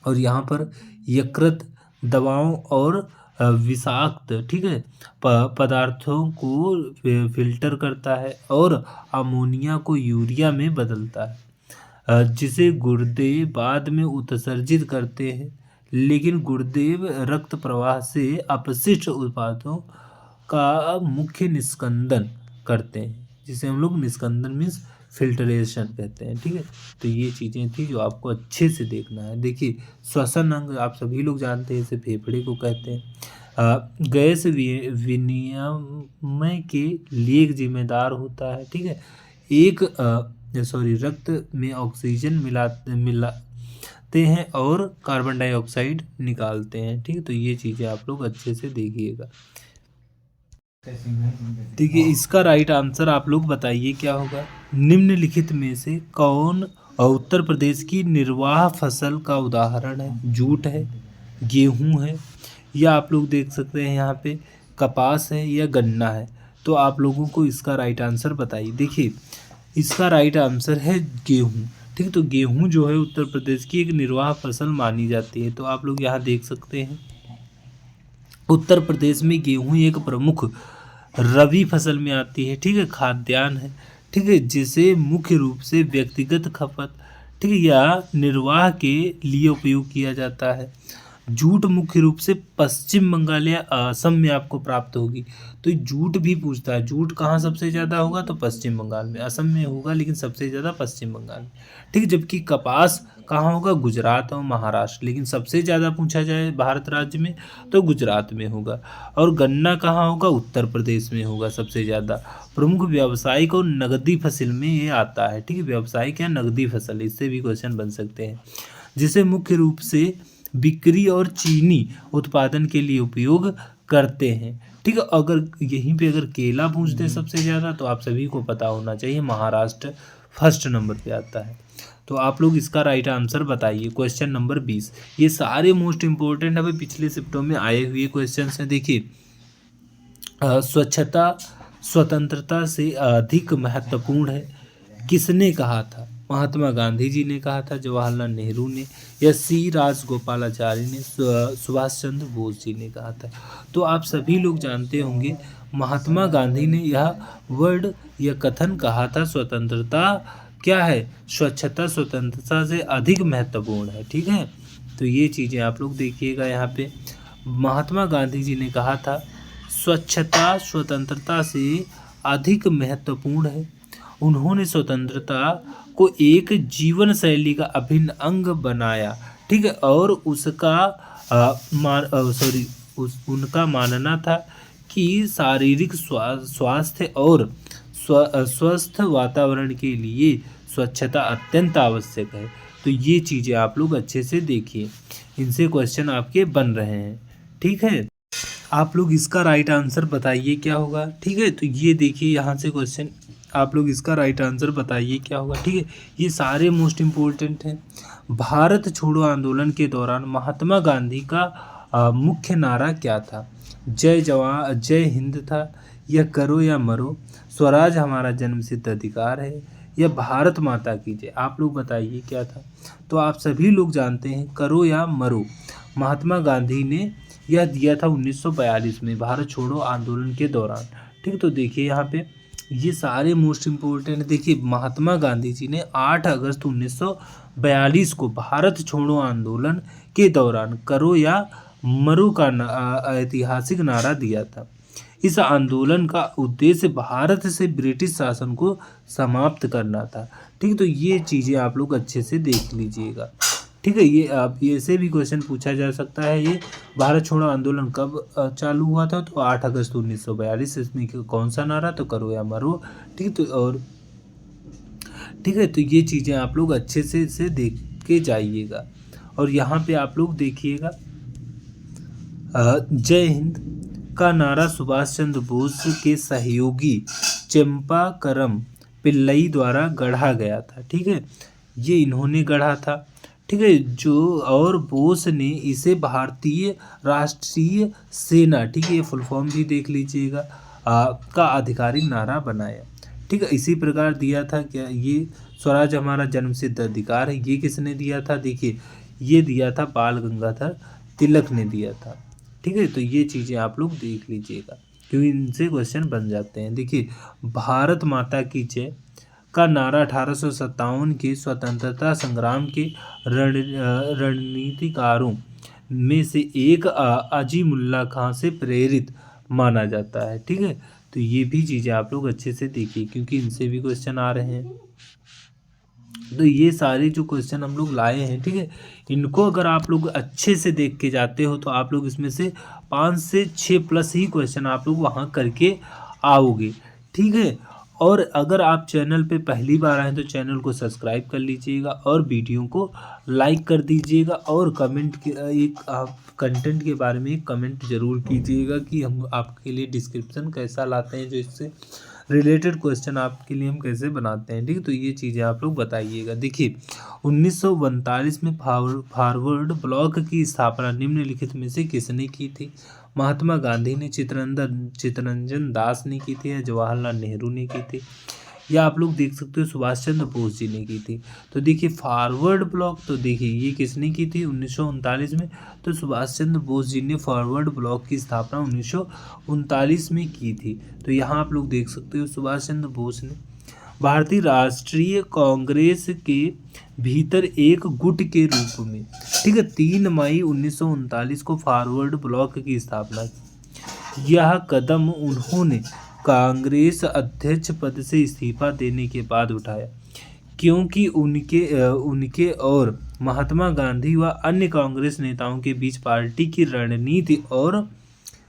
और यहाँ पर यकृत दवाओं और विषाक्त, ठीक है, पदार्थों को फिल्टर करता है और अमोनिया को यूरिया में बदलता है, जिसे गुर्दे बाद में उत्सर्जित करते हैं। लेकिन गुर्दे रक्त प्रवाह से अपशिष्ट उत्पादों का मुख्य निस्कंदन करते हैं, जिसे हम लोग निस्कंदन मीन्स फिल्ट्रेशन कहते हैं, ठीक है। तो ये चीज़ें थी जो आपको अच्छे से देखना है। देखिए श्वसन अंग आप सभी लोग जानते हैं, इसे फेफड़े को कहते हैं। गैस विनिमय के लिए जिम्मेदार होता है, ठीक है। रक्त में ऑक्सीजन मिलाते हैं और कार्बन डाइऑक्साइड निकालते हैं, ठीक है। तो ये चीज़ें आप लोग अच्छे से देखिएगा। देखिए इसका राइट आंसर आप लोग बताइए क्या होगा। निम्नलिखित में से कौन उत्तर प्रदेश की निर्वाह फसल का उदाहरण है? जूट है, गेहूं है, या आप लोग देख सकते हैं यहाँ पे कपास है, या गन्ना है? तो आप लोगों को इसका राइट आंसर बताइए। देखिए इसका राइट आंसर है गेहूं, ठीक। तो गेहूं जो है उत्तर प्रदेश की एक निर्वाह फसल मानी जाती है। तो आप लोग यहाँ देख सकते हैं उत्तर प्रदेश में गेहूं एक प्रमुख रबी फसल में आती है, ठीक है, खाद्यान्न है, ठीक है, जिसे मुख्य रूप से व्यक्तिगत खपत, ठीक है, या निर्वाह के लिए उपयोग किया जाता है। जूट मुख्य रूप से पश्चिम बंगाल या असम में आपको प्राप्त होगी। तो जूट भी पूछता है, जूट कहाँ सबसे ज़्यादा होगा? तो पश्चिम बंगाल में, असम में होगा लेकिन सबसे ज़्यादा पश्चिम बंगाल में, ठीक। जबकि कपास कहाँ होगा? गुजरात और महाराष्ट्र, लेकिन सबसे ज़्यादा पूछा जाए भारत राज्य में तो गुजरात में होगा। और गन्ना कहाँ होगा? उत्तर प्रदेश में होगा सबसे ज़्यादा। प्रमुख व्यावसायिक और नगदी फसल में ये आता है, ठीक है। व्यावसायिक या नगदी फसल, इससे भी क्वेश्चन बन सकते हैं, जिसे मुख्य रूप से बिक्री और चीनी उत्पादन के लिए उपयोग करते हैं, ठीक है। अगर यहीं पे अगर केला पूछते हैं सबसे ज़्यादा, तो आप सभी को पता होना चाहिए महाराष्ट्र फर्स्ट नंबर पे आता है। तो आप लोग इसका राइट आंसर बताइए। क्वेश्चन नंबर 20, ये सारे मोस्ट इम्पोर्टेंट अभी पिछले शिफ्टों में आए हुए क्वेश्चन हैं। देखिए स्वच्छता स्वतंत्रता से अधिक महत्वपूर्ण है, किसने कहा था? महात्मा गांधी जी ने कहा था, जवाहरलाल नेहरू ने, या सी राजगोपालाचारी ने, सुभाष चंद्र बोस जी ने कहा था। तो आप सभी लोग जानते होंगे महात्मा गांधी ने यह वर्ड या कथन कहा था, स्वतंत्रता क्या है, स्वच्छता स्वतंत्रता से अधिक महत्वपूर्ण है। ठीक है, तो ये चीज़ें आप लोग देखिएगा यहाँ पे। महात्मा गांधी जी ने कहा था स्वच्छता स्वतंत्रता से अधिक महत्वपूर्ण है। उन्होंने स्वतंत्रता को एक जीवन शैली का अभिन्न अंग बनाया। ठीक है, और उनका मानना था कि शारीरिक स्वास्थ्य और स्वस्थ वातावरण के लिए स्वच्छता अत्यंत आवश्यक है। तो ये चीज़ें आप लोग अच्छे से देखिए, इनसे क्वेश्चन आपके बन रहे हैं। ठीक है, आप लोग इसका राइट आंसर बताइए क्या होगा। ठीक है, तो ये देखिए यहाँ से क्वेश्चन, आप लोग इसका राइट आंसर बताइए क्या होगा। ठीक है, ये सारे मोस्ट इम्पोर्टेंट हैं। भारत छोड़ो आंदोलन के दौरान महात्मा गांधी का मुख्य नारा क्या था? जय जवान जय हिंद था, या करो या मरो, स्वराज हमारा जन्मसिद्ध अधिकार है, या भारत माता की जय? आप लोग बताइए क्या था। तो आप सभी लोग जानते हैं करो या मरो। महात्मा गांधी ने यह दिया था 1942 में भारत छोड़ो आंदोलन के दौरान। ठीक, तो देखिए यहाँ पे ये सारे मोस्ट इम्पोर्टेंट। देखिए महात्मा गांधी जी ने 8 अगस्त 1942 को भारत छोड़ो आंदोलन के दौरान करो या मरो का ऐतिहासिक नारा दिया था। इस आंदोलन का उद्देश्य भारत से ब्रिटिश शासन को समाप्त करना था। ठीक, तो ये चीज़ें आप लोग अच्छे से देख लीजिएगा। ठीक है, ये आप ऐसे भी क्वेश्चन पूछा जा सकता है। ये भारत छोड़ो आंदोलन कब चालू हुआ था? तो 8 अगस्त 1942। इसमें कौन सा नारा? तो करो या मरो। ठीक, तो और ठीक है, तो ये चीज़ें आप लोग अच्छे से इसे देख के जाइएगा। और यहाँ पे आप लोग देखिएगा जय हिंद का नारा सुभाष चंद्र बोस के सहयोगी चंपाकरम पिल्लई द्वारा गढ़ा गया था। ठीक है, ये इन्होंने गढ़ा था। ठीक है, जो और बोस ने इसे भारतीय राष्ट्रीय सेना, ठीक है, ये फुल फॉर्म भी देख लीजिएगा, का आधिकारिक नारा बनाया। ठीक है, इसी प्रकार दिया था क्या? ये स्वराज हमारा जन्मसिद्ध अधिकार है, ये किसने दिया था? देखिए ये दिया था बाल गंगाधर तिलक ने दिया था। ठीक है, तो ये चीज़ें आप लोग देख लीजिएगा क्योंकि इनसे क्वेश्चन बन जाते हैं। देखिए भारत माता की जय का नारा 1857 के स्वतंत्रता संग्राम के रणनीतिकारों में से एक अजीमुल्ला खां से प्रेरित माना जाता है। ठीक है, तो ये भी चीज़ें आप लोग अच्छे से देखिए क्योंकि इनसे भी क्वेश्चन आ रहे हैं। तो ये सारे जो क्वेश्चन हम लोग लाए हैं, ठीक है, इनको अगर आप लोग अच्छे से देख के जाते हो तो आप लोग इसमें से 5 से 6 प्लस ही क्वेश्चन आप लोग वहाँ करके आओगे। ठीक है, और अगर आप चैनल पे पहली बार आए तो चैनल को सब्सक्राइब कर लीजिएगा और वीडियो को लाइक कर दीजिएगा और कमेंट के आप कंटेंट के बारे में एक कमेंट ज़रूर कीजिएगा कि हम आपके लिए डिस्क्रिप्शन कैसा लाते हैं, जो इससे रिलेटेड क्वेश्चन आपके लिए हम कैसे बनाते हैं। ठीक है, तो ये चीज़ें आप लोग बताइएगा। देखिए 1942 में फॉरवर्ड ब्लॉक की स्थापना निम्नलिखित में से किसने की थी? महात्मा गांधी ने, चित्तरंजन दास ने की थी, या जवाहरलाल नेहरू ने की थी, या आप लोग देख सकते हो सुभाष चंद्र बोस जी ने की थी। तो देखिए फॉरवर्ड ब्लॉक, तो देखिए ये किसने की थी 1939 में? तो सुभाष चंद्र बोस जी ने फॉरवर्ड ब्लॉक की स्थापना 1939 में की थी। तो यहाँ आप लोग देख सकते हो सुभाष चंद्र बोस ने भारतीय राष्ट्रीय कांग्रेस के भीतर एक गुट के रूप में, ठीक है, 3 मई 1939 को फॉरवर्ड ब्लॉक की स्थापना की। यह कदम उन्होंने कांग्रेस अध्यक्ष पद से इस्तीफा देने के बाद उठाया क्योंकि उनके और महात्मा गांधी व अन्य कांग्रेस नेताओं के बीच पार्टी की रणनीति और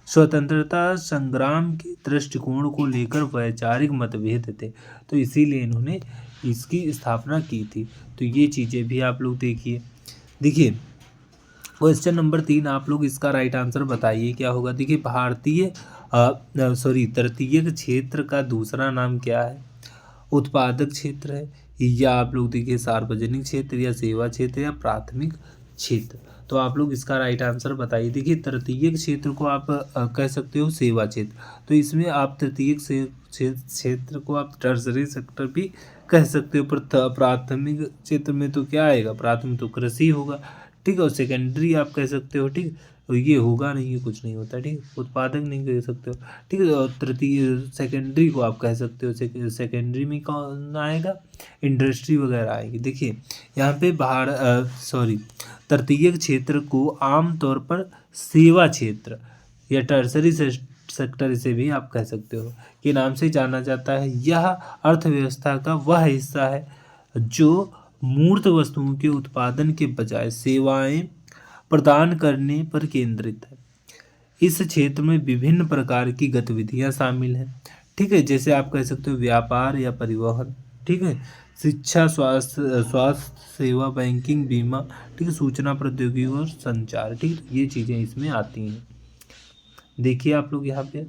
स्वतंत्रता संग्राम के दृष्टिकोण को लेकर वैचारिक मतभेद थे। तो इसीलिए इन्होंने इसकी स्थापना की थी। तो ये चीज़ें भी आप लोग देखिए। देखिए क्वेश्चन नंबर 3, आप लोग इसका राइट आंसर बताइए क्या होगा। देखिए तृतीयक क्षेत्र का दूसरा नाम क्या है? उत्पादक क्षेत्र है, या आप लोग देखिए सार्वजनिक क्षेत्र, या सेवा क्षेत्र, या प्राथमिक क्षेत्र। तो आप लोग इसका राइट आंसर बताइए। देखिए तृतीयक क्षेत्र को आप कह सकते हो सेवा क्षेत्र, तो इसमें आप तृतीयक क्षेत्र को आप टर्सरी सेक्टर भी कह सकते हो। प्राथमिक क्षेत्र में तो क्या आएगा, प्राथमिक तो कृषि होगा, ठीक है। और सेकेंडरी आप कह सकते हो, ठीक। और ये होगा नहीं, ये कुछ नहीं होता, ठीक। उत्पादक नहीं कह सकते हो, ठीक है। और तृतीय सेकेंडरी को आप कह सकते हो, सेकेंडरी में कौन आएगा, इंडस्ट्री वगैरह आएगी। देखिए यहाँ पे तृतीयक क्षेत्र को आमतौर पर सेवा क्षेत्र या टर्सरी सेक्टर से भी आप कह सकते हो के नाम से जाना जाता है। यह अर्थव्यवस्था का वह हिस्सा है जो मूर्त वस्तुओं के उत्पादन के बजाय सेवाएं प्रदान करने पर केंद्रित है। इस क्षेत्र में विभिन्न प्रकार की गतिविधियां शामिल हैं, ठीक है। जैसे आप कह सकते हो व्यापार या परिवहन, ठीक है। शिक्षा, स्वास्थ्य सेवा, बैंकिंग, बीमा, ठीक है। सूचना प्रौद्योगिकी और संचार, ठीक है। ये चीज़ें इसमें आती हैं। देखिए आप लोग यहाँ पे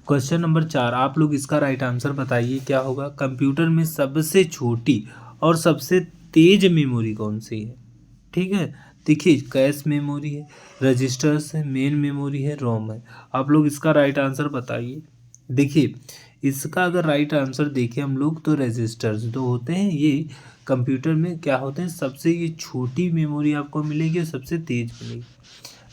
क्वेश्चन नंबर 4, आप लोग इसका राइट आंसर बताइए क्या होगा। कंप्यूटर में सबसे छोटी और सबसे तेज मेमोरी कौन सी है, ठीक है। देखिए कैश मेमोरी है, रजिस्टर्स है, मेन मेमोरी है, रोम है। आप लोग इसका राइट आंसर बताइए। देखिए इसका अगर राइट आंसर देखें हम लोग तो रजिस्टर्स जो होते हैं ये कंप्यूटर में क्या होते हैं, सबसे ये छोटी मेमोरी आपको मिलेगी और सबसे तेज मिलेगी,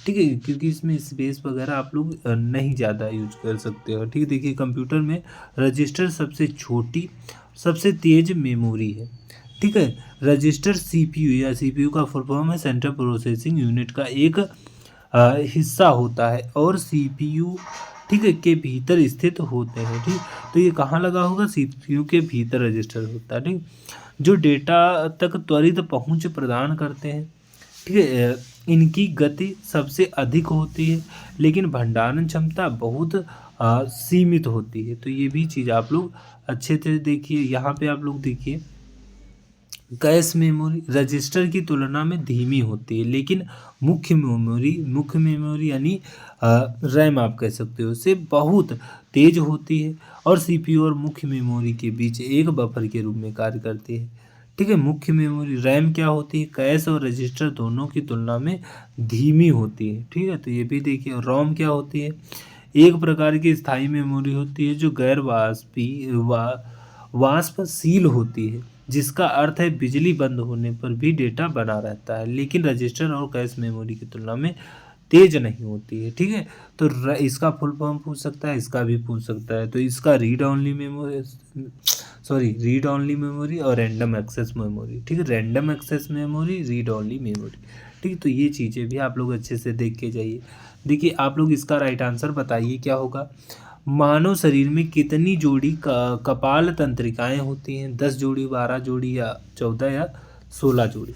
ठीक है। क्योंकि इसमें स्पेस वगैरह आप लोग नहीं ज़्यादा यूज कर सकते हो, ठीक है। देखिए कंप्यूटर में रजिस्टर सबसे छोटी सबसे तेज मेमोरी है, ठीक है। रजिस्टर सीपीयू या सीपीयू का फुल फॉर्म है सेंट्रल प्रोसेसिंग यूनिट का एक हिस्सा होता है और सीपीयू, ठीक है, के भीतर स्थित होते हैं, ठीक। तो ये कहाँ लगा होगा, सीपीयू के भीतर रजिस्टर होता है, ठीक। जो डेटा तक त्वरित पहुंच प्रदान करते हैं, ठीक है। इनकी गति सबसे अधिक होती है लेकिन भंडारण क्षमता बहुत सीमित होती है। तो ये भी चीज़ आप लोग अच्छे से देखिए। यहाँ पे आप लोग देखिए कैश मेमोरी रजिस्टर की तुलना में धीमी होती है लेकिन मुख्य मेमोरी यानी रैम आप कह सकते हो से बहुत तेज होती है और सीपीयू और मुख्य मेमोरी के बीच एक बफर के रूप में कार्य करती है, ठीक है। मुख्य मेमोरी रैम क्या होती है, कैश और रजिस्टर दोनों की तुलना में धीमी होती है, ठीक है। तो ये भी देखिए। रोम क्या होती है, एक प्रकार की स्थायी मेमोरी होती है जो गैर वाष्पशील होती है, जिसका अर्थ है बिजली बंद होने पर भी डेटा बना रहता है, लेकिन रजिस्टर और कैश मेमोरी की तुलना में तेज नहीं होती है, ठीक है। तो इसका फुल फॉर्म पूछ सकता है, इसका भी पूछ सकता है। तो इसका रीड ओनली मेमोरी और रैंडम एक्सेस मेमोरी, ठीक है। Random access memory, read only memory, ठीक है। तो ये चीज़ें भी आप लोग अच्छे से देख के जाइए। देखिए आप लोग इसका राइट आंसर बताइए क्या होगा। मानव शरीर में कितनी जोड़ी कपाल तंत्रिकाएं होती हैं, 10 जोड़ी, 12 जोड़ी या 14 या 16 जोड़ी।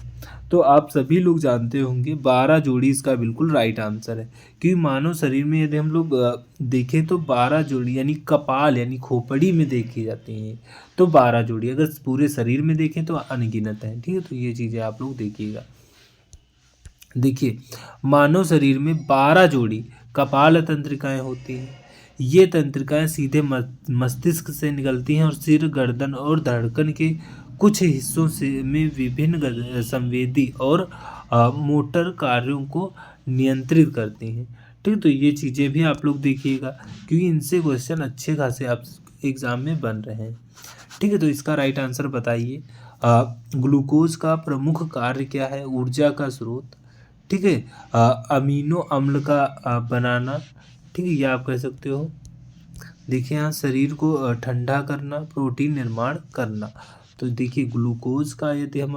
तो आप सभी लोग जानते होंगे 12 जोड़ी इसका बिल्कुल राइट आंसर है, क्योंकि मानव शरीर में यदि हम लोग देखें तो 12 जोड़ी यानी कपाल यानी खोपड़ी में देखी जाती हैं तो 12 जोड़ी, अगर पूरे शरीर में देखें तो अनगिनत है, ठीक है। तो ये चीज़ें आप लोग देखिएगा। देखिए मानव शरीर में 12 जोड़ी कपाल तंत्रिकाएं होती हैं। ये तंत्रिकाएं सीधे मस्तिष्क से निकलती हैं और सिर, गर्दन और धड़कन के कुछ हिस्सों से में विभिन्न संवेदी और मोटर कार्यों को नियंत्रित करती हैं, ठीक। तो ये चीज़ें भी आप लोग देखिएगा क्योंकि इनसे क्वेश्चन अच्छे खासे आप एग्जाम में बन रहे हैं, ठीक है। तो इसका राइट आंसर बताइए। ग्लूकोज का प्रमुख कार्य क्या है, ऊर्जा का स्रोत, ठीक है। अमीनो अम्ल का बनाना, ठीक है, ये आप कह सकते हो। देखिए यहाँ शरीर को ठंडा करना, प्रोटीन निर्माण करना। तो देखिए ग्लूकोज का यदि हम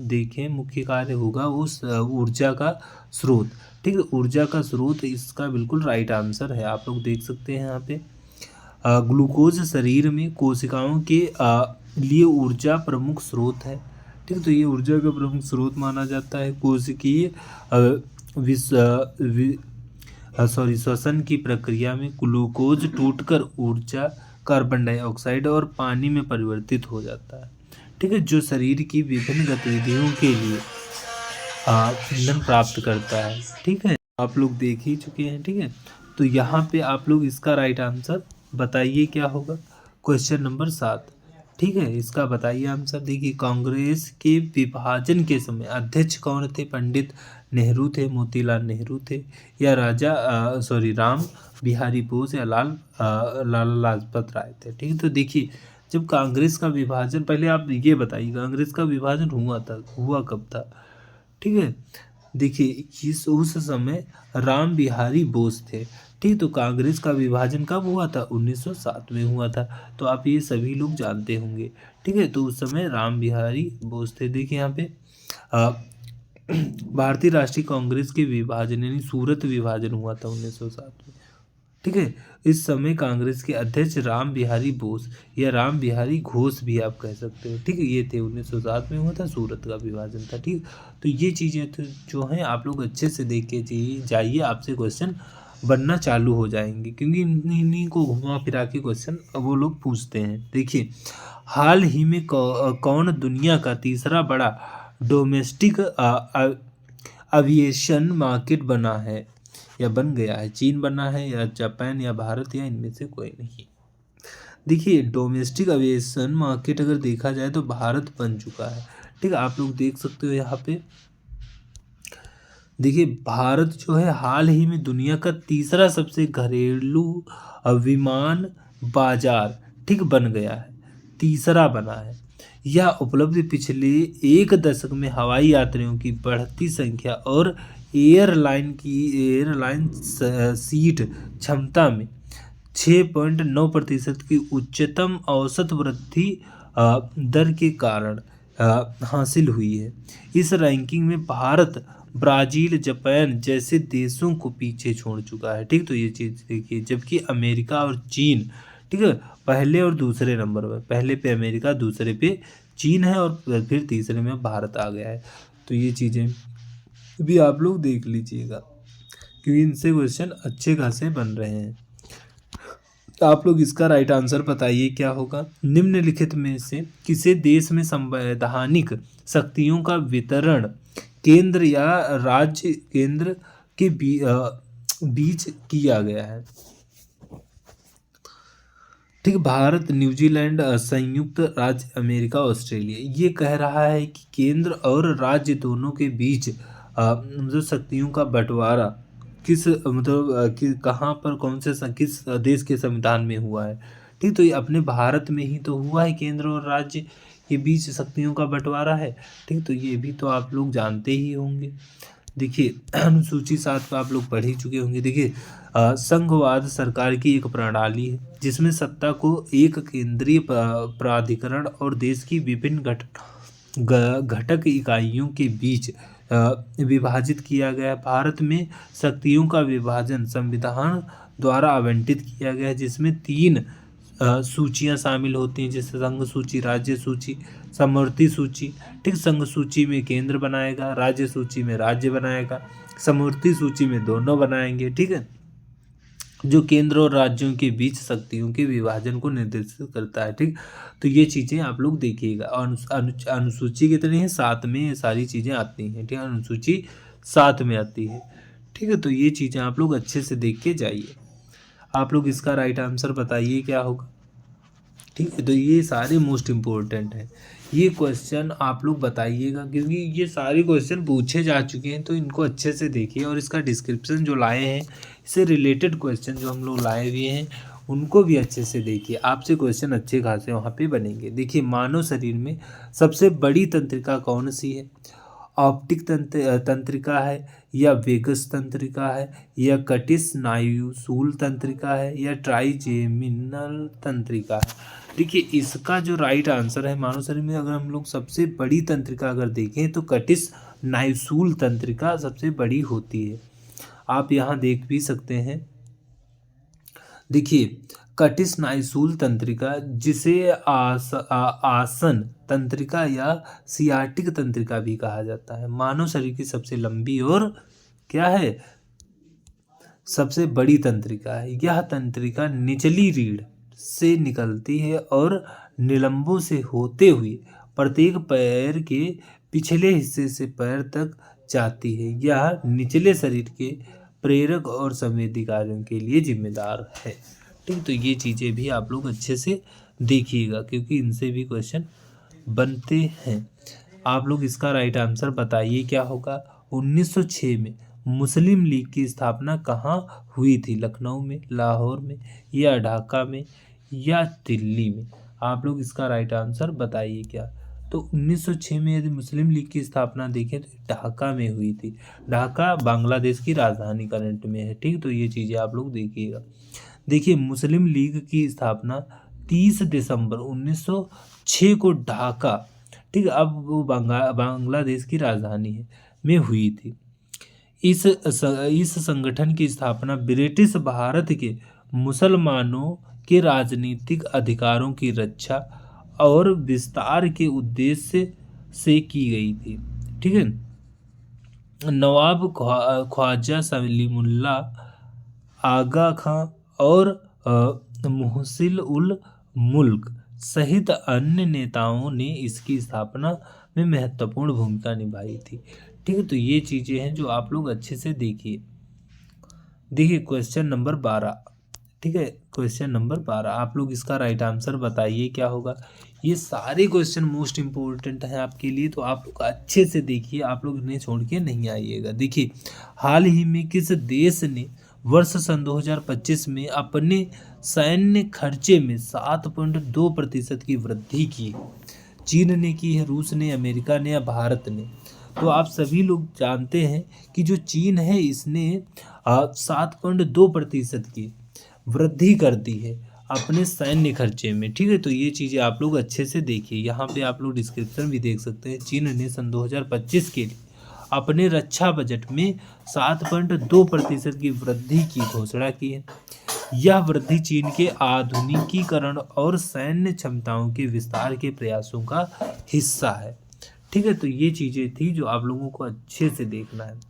देखें मुख्य कार्य होगा उस ऊर्जा का स्रोत, ठीक है। ऊर्जा का स्रोत इसका बिल्कुल राइट आंसर है। आप लोग देख सकते हैं यहाँ पे ग्लूकोज शरीर में कोशिकाओं के लिए ऊर्जा प्रमुख स्रोत है, ठीक है। तो ये ऊर्जा का प्रमुख स्रोत माना जाता है। कोशिकीय श्वसन की प्रक्रिया में ग्लूकोज टूटकर ऊर्जा कार्बन डाइऑक्साइड और पानी में परिवर्तित हो जाता है, ठीक है, जो शरीर की विभिन्न गतिविधियों के लिए ईंधन प्राप्त करता है, ठीक है। आप लोग देख ही चुके हैं, ठीक है। तो यहाँ पे आप लोग इसका राइट आंसर बताइए क्या होगा। क्वेश्चन नंबर 7, ठीक है, इसका बताइए आंसर। देखिए कांग्रेस के विभाजन के समय अध्यक्ष कौन थे, पंडित नेहरू थे, मोतीलाल नेहरू थे या राम बिहारी बोस या लाला लाजपत राय थे, ठीक है। तो देखिए जब कांग्रेस का विभाजन, पहले आप ये बताइए कांग्रेस का विभाजन हुआ कब था? ठीक है, देखिए उस समय राम बिहारी बोस थे। ठीक, तो कांग्रेस का विभाजन कब हुआ था? 1907 में हुआ था। तो आप ये सभी लोग जानते होंगे। ठीक है, तो उस समय राम बिहारी बोस थे। देखिए यहाँ पे अ, भारतीय राष्ट्रीय कांग्रेस के विभाजन यानी सूरत विभाजन हुआ था 1907 में। ठीक है, इस समय कांग्रेस के अध्यक्ष राम बिहारी बोस या राम बिहारी घोष भी आप कह सकते हो। ठीक है, ये थे 1907 में हुआ था, सूरत का विभाजन था। ठीक, तो ये चीज़ें तो जो हैं आप लोग अच्छे से देख के जाइए, आपसे क्वेश्चन बनना चालू हो जाएंगे, क्योंकि इन्हीं को घुमा फिरा के क्वेश्चन वो लोग पूछते हैं। देखिए, हाल ही में कौन दुनिया का तीसरा बड़ा डोमेस्टिक एविएशन मार्केट बना है या बन गया है? चीन बना है या जापान या भारत या इनमें से कोई नहीं। देखिए, डोमेस्टिक एविएशन मार्केट अगर देखा जाए तो भारत बन चुका है। ठीक है, आप लोग देख सकते हो यहाँ पे। देखिए, भारत जो है हाल ही में दुनिया का तीसरा सबसे घरेलू विमान बाजार ठीक बन गया है, तीसरा बना है। यह उपलब्धि पिछले एक दशक में हवाई यात्रियों की बढ़ती संख्या और एयरलाइन सीट क्षमता में 6.9% की उच्चतम औसत वृद्धि दर के कारण हासिल हुई है। इस रैंकिंग में भारत ब्राज़ील, जापान जैसे देशों को पीछे छोड़ चुका है। ठीक, तो ये चीज़ देखिए, जबकि अमेरिका और चीन ठीक है पहले और दूसरे नंबर पर, पहले पे अमेरिका, दूसरे पे चीन है और फिर तीसरे में भारत आ गया है। तो ये चीज़ें भी आप लोग देख लीजिएगा, क्योंकि इनसे क्वेश्चन अच्छे खासे बन रहे हैं। तो आप लोग इसका राइट आंसर बताइए क्या होगा? निम्नलिखित में से किसी देश में संवैधानिक शक्तियों का वितरण केंद्र या राज्य केंद्र के बीच किया गया है? ठीक, भारत, न्यूजीलैंड, संयुक्त राज्य अमेरिका, ऑस्ट्रेलिया। ये कह रहा है कि केंद्र और राज्य दोनों के बीच जो शक्तियों का बंटवारा किस कि कहाँ पर कौन से किस देश के संविधान में हुआ है? ठीक, तो ये अपने भारत में ही तो हुआ है, केंद्र और राज्य के बीच शक्तियों का बंटवारा है। ठीक, तो ये भी तो आप लोग जानते ही होंगे। देखिए, अनुसूची 7 को आप लोग पढ़ ही चुके होंगे। देखिए, संघवाद सरकार की एक प्रणाली है जिसमें सत्ता को एक केंद्रीय प्राधिकरण और देश की विभिन्न घटक इकाइयों के बीच विभाजित किया गया है। भारत में शक्तियों का विभाजन संविधान द्वारा आवंटित किया गया है, जिसमें 3 सूचियां शामिल होती हैं, जैसे संघ सूची, राज्य सूची, समवर्ती सूची। ठीक, संघ सूची में केंद्र बनाएगा, राज्य सूची में राज्य बनाएगा, समवर्ती सूची में दोनों बनाएंगे। ठीक है, जो केंद्र और राज्यों के बीच शक्तियों के विभाजन को निर्देशित करता है। ठीक, तो ये चीज़ें आप लोग देखिएगा। अनुसूची कितनी है? 7 में ये सारी चीज़ें आती हैं। ठीक है, अनुसूची 7 में आती है। ठीक है, तो ये चीज़ें आप लोग अच्छे से देख के जाइए। आप लोग इसका राइट आंसर बताइए क्या होगा? ठीक है, तो ये सारे मोस्ट इम्पोर्टेंट हैं। ये क्वेश्चन आप लोग बताइएगा, क्योंकि ये सारे क्वेश्चन पूछे जा चुके हैं, तो इनको अच्छे से देखिए। और इसका डिस्क्रिप्शन जो लाए हैं, इससे रिलेटेड क्वेश्चन जो हम लोग लाए हुए हैं, उनको भी अच्छे से देखिए। आपसे क्वेश्चन अच्छे खासे वहाँ पे बनेंगे। देखिए, मानव शरीर में सबसे बड़ी तंत्रिका कौन सी है? ऑप्टिक तंत्रिका है या वेगस तंत्रिका है या कटिस स्नायुशूल तंत्रिका है या ट्राइजेमिनल तंत्रिका है? देखिए, इसका जो राइट आंसर है, मानव शरीर में अगर हम लोग सबसे बड़ी तंत्रिका अगर देखें तो कटिस स्नायुशूल तंत्रिका सबसे बड़ी होती है। आप यहाँ देख भी सकते हैं। देखिए, कटिस स्नायुशूल तंत्रिका, जिसे आसन तंत्रिका या सियाटिक तंत्रिका भी कहा जाता है, मानव शरीर की सबसे लंबी और क्या है, सबसे बड़ी तंत्रिका है। यह तंत्रिका निचली रीढ़ से निकलती है और निलंबों से होते हुए प्रत्येक पैर के पिछले हिस्से से पैर तक जाती है। यह निचले शरीर के प्रेरक और संवेदी कार्यों के लिए जिम्मेदार है। ठीक, तो ये चीज़ें भी आप लोग अच्छे से देखिएगा, क्योंकि इनसे भी क्वेश्चन बनते हैं। आप लोग इसका राइट आंसर बताइए क्या होगा? 1906 में मुस्लिम लीग की स्थापना कहाँ हुई थी? लखनऊ में, लाहौर में या ढाका में या दिल्ली में? आप लोग इसका राइट आंसर बताइए क्या। तो 1906 में यदि मुस्लिम लीग की स्थापना देखें तो ढाका में हुई थी। ढाका बांग्लादेश की राजधानी करंट में है, ठीक। तो ये चीज़ें आप लोग देखिएगा। देखिए मुस्लिम लीग की स्थापना 30 दिसंबर 1906 को ढाका, ठीक है, अब वो बांग्लादेश की राजधानी है, में हुई थी। इस संगठन की स्थापना ब्रिटिश भारत के मुसलमानों के राजनीतिक अधिकारों की रक्षा और विस्तार के उद्देश्य से की गई थी, ठीक है। नवाब ख्वाजा सलीमुल्लाह आगा खां और मुहसिन उल मुल्क सहित अन्य नेताओं ने इसकी स्थापना में महत्वपूर्ण भूमिका निभाई थी, ठीक है। तो ये चीज़ें हैं जो आप लोग अच्छे से देखिए। देखिए क्वेश्चन नंबर 12, ठीक है, क्वेश्चन नंबर 12 आप लोग इसका राइट आंसर बताइए क्या होगा। ये सारे क्वेश्चन मोस्ट इम्पोर्टेंट हैं आपके लिए, तो आप लोग अच्छे से देखिए, आप लोग इन्हें छोड़ के नहीं आइएगा। देखिए हाल ही में किस देश ने वर्ष सन 2025 में अपने सैन्य खर्चे में 7.2% की वृद्धि की? चीन ने की है, रूस ने, अमेरिका ने या भारत ने? तो आप सभी लोग जानते हैं कि जो चीन है इसने 7.2% की वृद्धि कर दी है अपने सैन्य खर्चे में, ठीक है। तो ये चीज़ें आप लोग अच्छे से देखिए, यहाँ पे आप लोग डिस्क्रिप्शन भी देख सकते हैं। चीन ने सन 2025 के लिए अपने रक्षा बजट में 7.2% की वृद्धि की घोषणा की है। यह वृद्धि चीन के आधुनिकीकरण और सैन्य क्षमताओं के विस्तार के प्रयासों का हिस्सा है, ठीक है। तो ये चीज़ें थी जो आप लोगों को अच्छे से देखना है।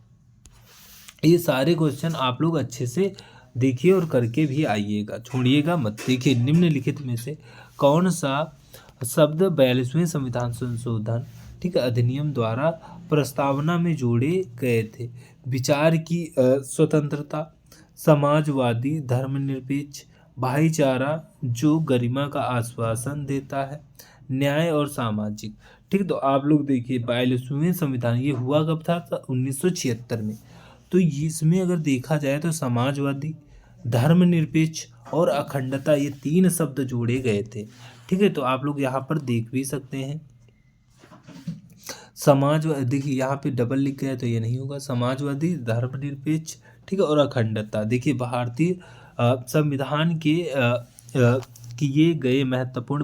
ये सारे क्वेश्चन आप लोग अच्छे से देखिए और करके भी आइएगा, छोड़िएगा मत। देखिए निम्नलिखित में से कौन सा शब्द 42वें संविधान संशोधन, ठीक है, अधिनियम द्वारा प्रस्तावना में जोड़े गए थे? विचार की स्वतंत्रता, समाजवादी, धर्मनिरपेक्ष, भाईचारा जो गरिमा का आश्वासन देता है, न्याय और सामाजिक, ठीक। तो आप लोग देखिए 42वें संविधान ये हुआ कब था? 1976 में। तो इसमें अगर देखा जाए तो समाजवादी, धर्मनिरपेक्ष और अखंडता ये 3 शब्द जोड़े गए थे, ठीक है। तो आप लोग यहाँ पर देख भी सकते हैं समाजवादी, देखिए यहाँ पे डबल लिख गया तो ये नहीं होगा। समाजवादी, धर्मनिरपेक्ष, ठीक है, और अखंडता। देखिए भारतीय संविधान के किए गए महत्वपूर्ण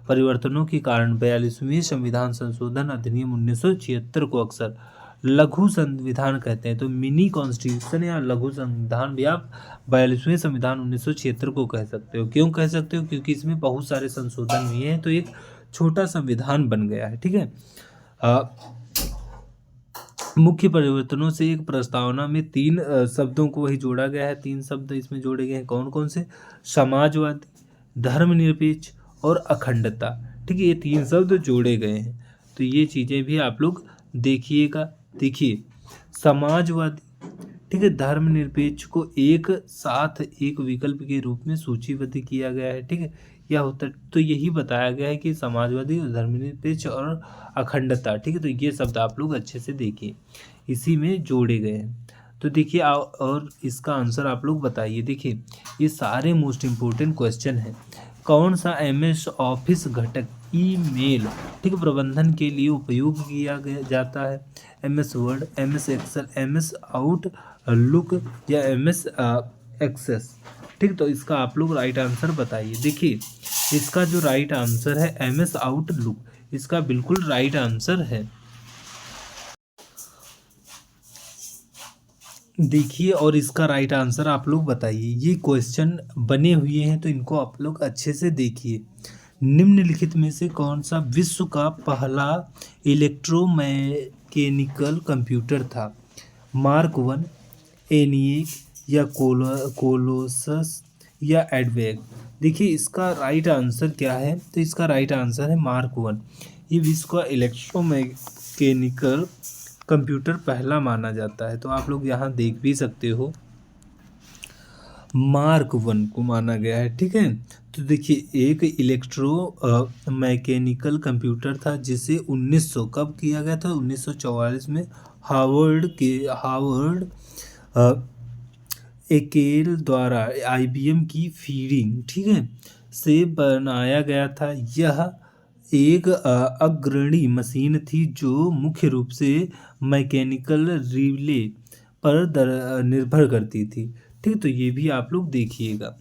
परिवर्तनों के कारण 42वें संविधान संशोधन अधिनियम 1976 को अक्सर लघु संविधान कहते हैं। तो मिनी कॉन्स्टिट्यूशन या लघु संविधान भी आप 42वें संविधान 1976 को कह सकते हो। क्यों कह सकते हो? क्योंकि इसमें बहुत सारे संशोधन हुए हैं, तो एक छोटा संविधान बन गया है, ठीक है। मुख्य परिवर्तनों से एक प्रस्तावना में 3 शब्दों को वही जोड़ा गया है। 3 शब्द इसमें जोड़े गए हैं, कौन कौन से? समाजवादी, धर्मनिरपेक्ष और अखंडता, ठीक है, ये 3 शब्द जोड़े गए हैं। तो ये चीज़ें भी आप लोग देखिएगा। देखिए समाजवादी, ठीक है, धर्मनिरपेक्ष को एक साथ एक विकल्प के रूप में सूचीबद्ध किया गया है, ठीक है। यह होता, तो यही बताया गया है कि समाजवादी, धर्मनिरपेक्ष और अखंडता, ठीक है। तो ये शब्द आप लोग अच्छे से देखिए, इसी में जोड़े गए हैं। तो देखिए और इसका आंसर आप लोग बताइए। देखिए ये सारे मोस्ट इम्पोर्टेंट क्वेश्चन हैं। कौन सा MS ऑफिस घटक ईमेल, ठीक है, प्रबंधन के लिए उपयोग किया जाता है? MS Word, MS Excel, MS Outlook या MS एक्सेस, ठीक। तो इसका आप लोग राइट आंसर बताइए। देखिए इसका जो राइट आंसर है MS आउटलुक, इसका बिल्कुल राइट आंसर है। देखिए और इसका राइट आंसर आप लोग बताइए। ये क्वेश्चन बने हुए हैं तो इनको आप लोग अच्छे से देखिए। निम्नलिखित में से कौन सा विश्व का पहला इलेक्ट्रोमैकेनिकल कंप्यूटर था? मार्क 1, एनिएक या कोलोसस या एडवेग? देखिए इसका राइट आंसर क्या है? तो इसका राइट आंसर है मार्क 1। ये विश्व का इलेक्ट्रोमैकेनिकल कंप्यूटर पहला माना जाता है। तो आप लोग यहाँ देख भी सकते हो मार्क 1 को माना गया है, ठीक है। तो देखिए एक मैकेनिकल कंप्यूटर था जिसे 1900 कब किया गया था? 1944 में हार्वर्ड एकेल द्वारा IBM की फीडिंग, ठीक है, से बनाया गया था। यह एक अग्रणी मशीन थी जो मुख्य रूप से मैकेनिकल रिले पर निर्भर करती थी। ठीक, तो ये भी आप लोग देखिएगा।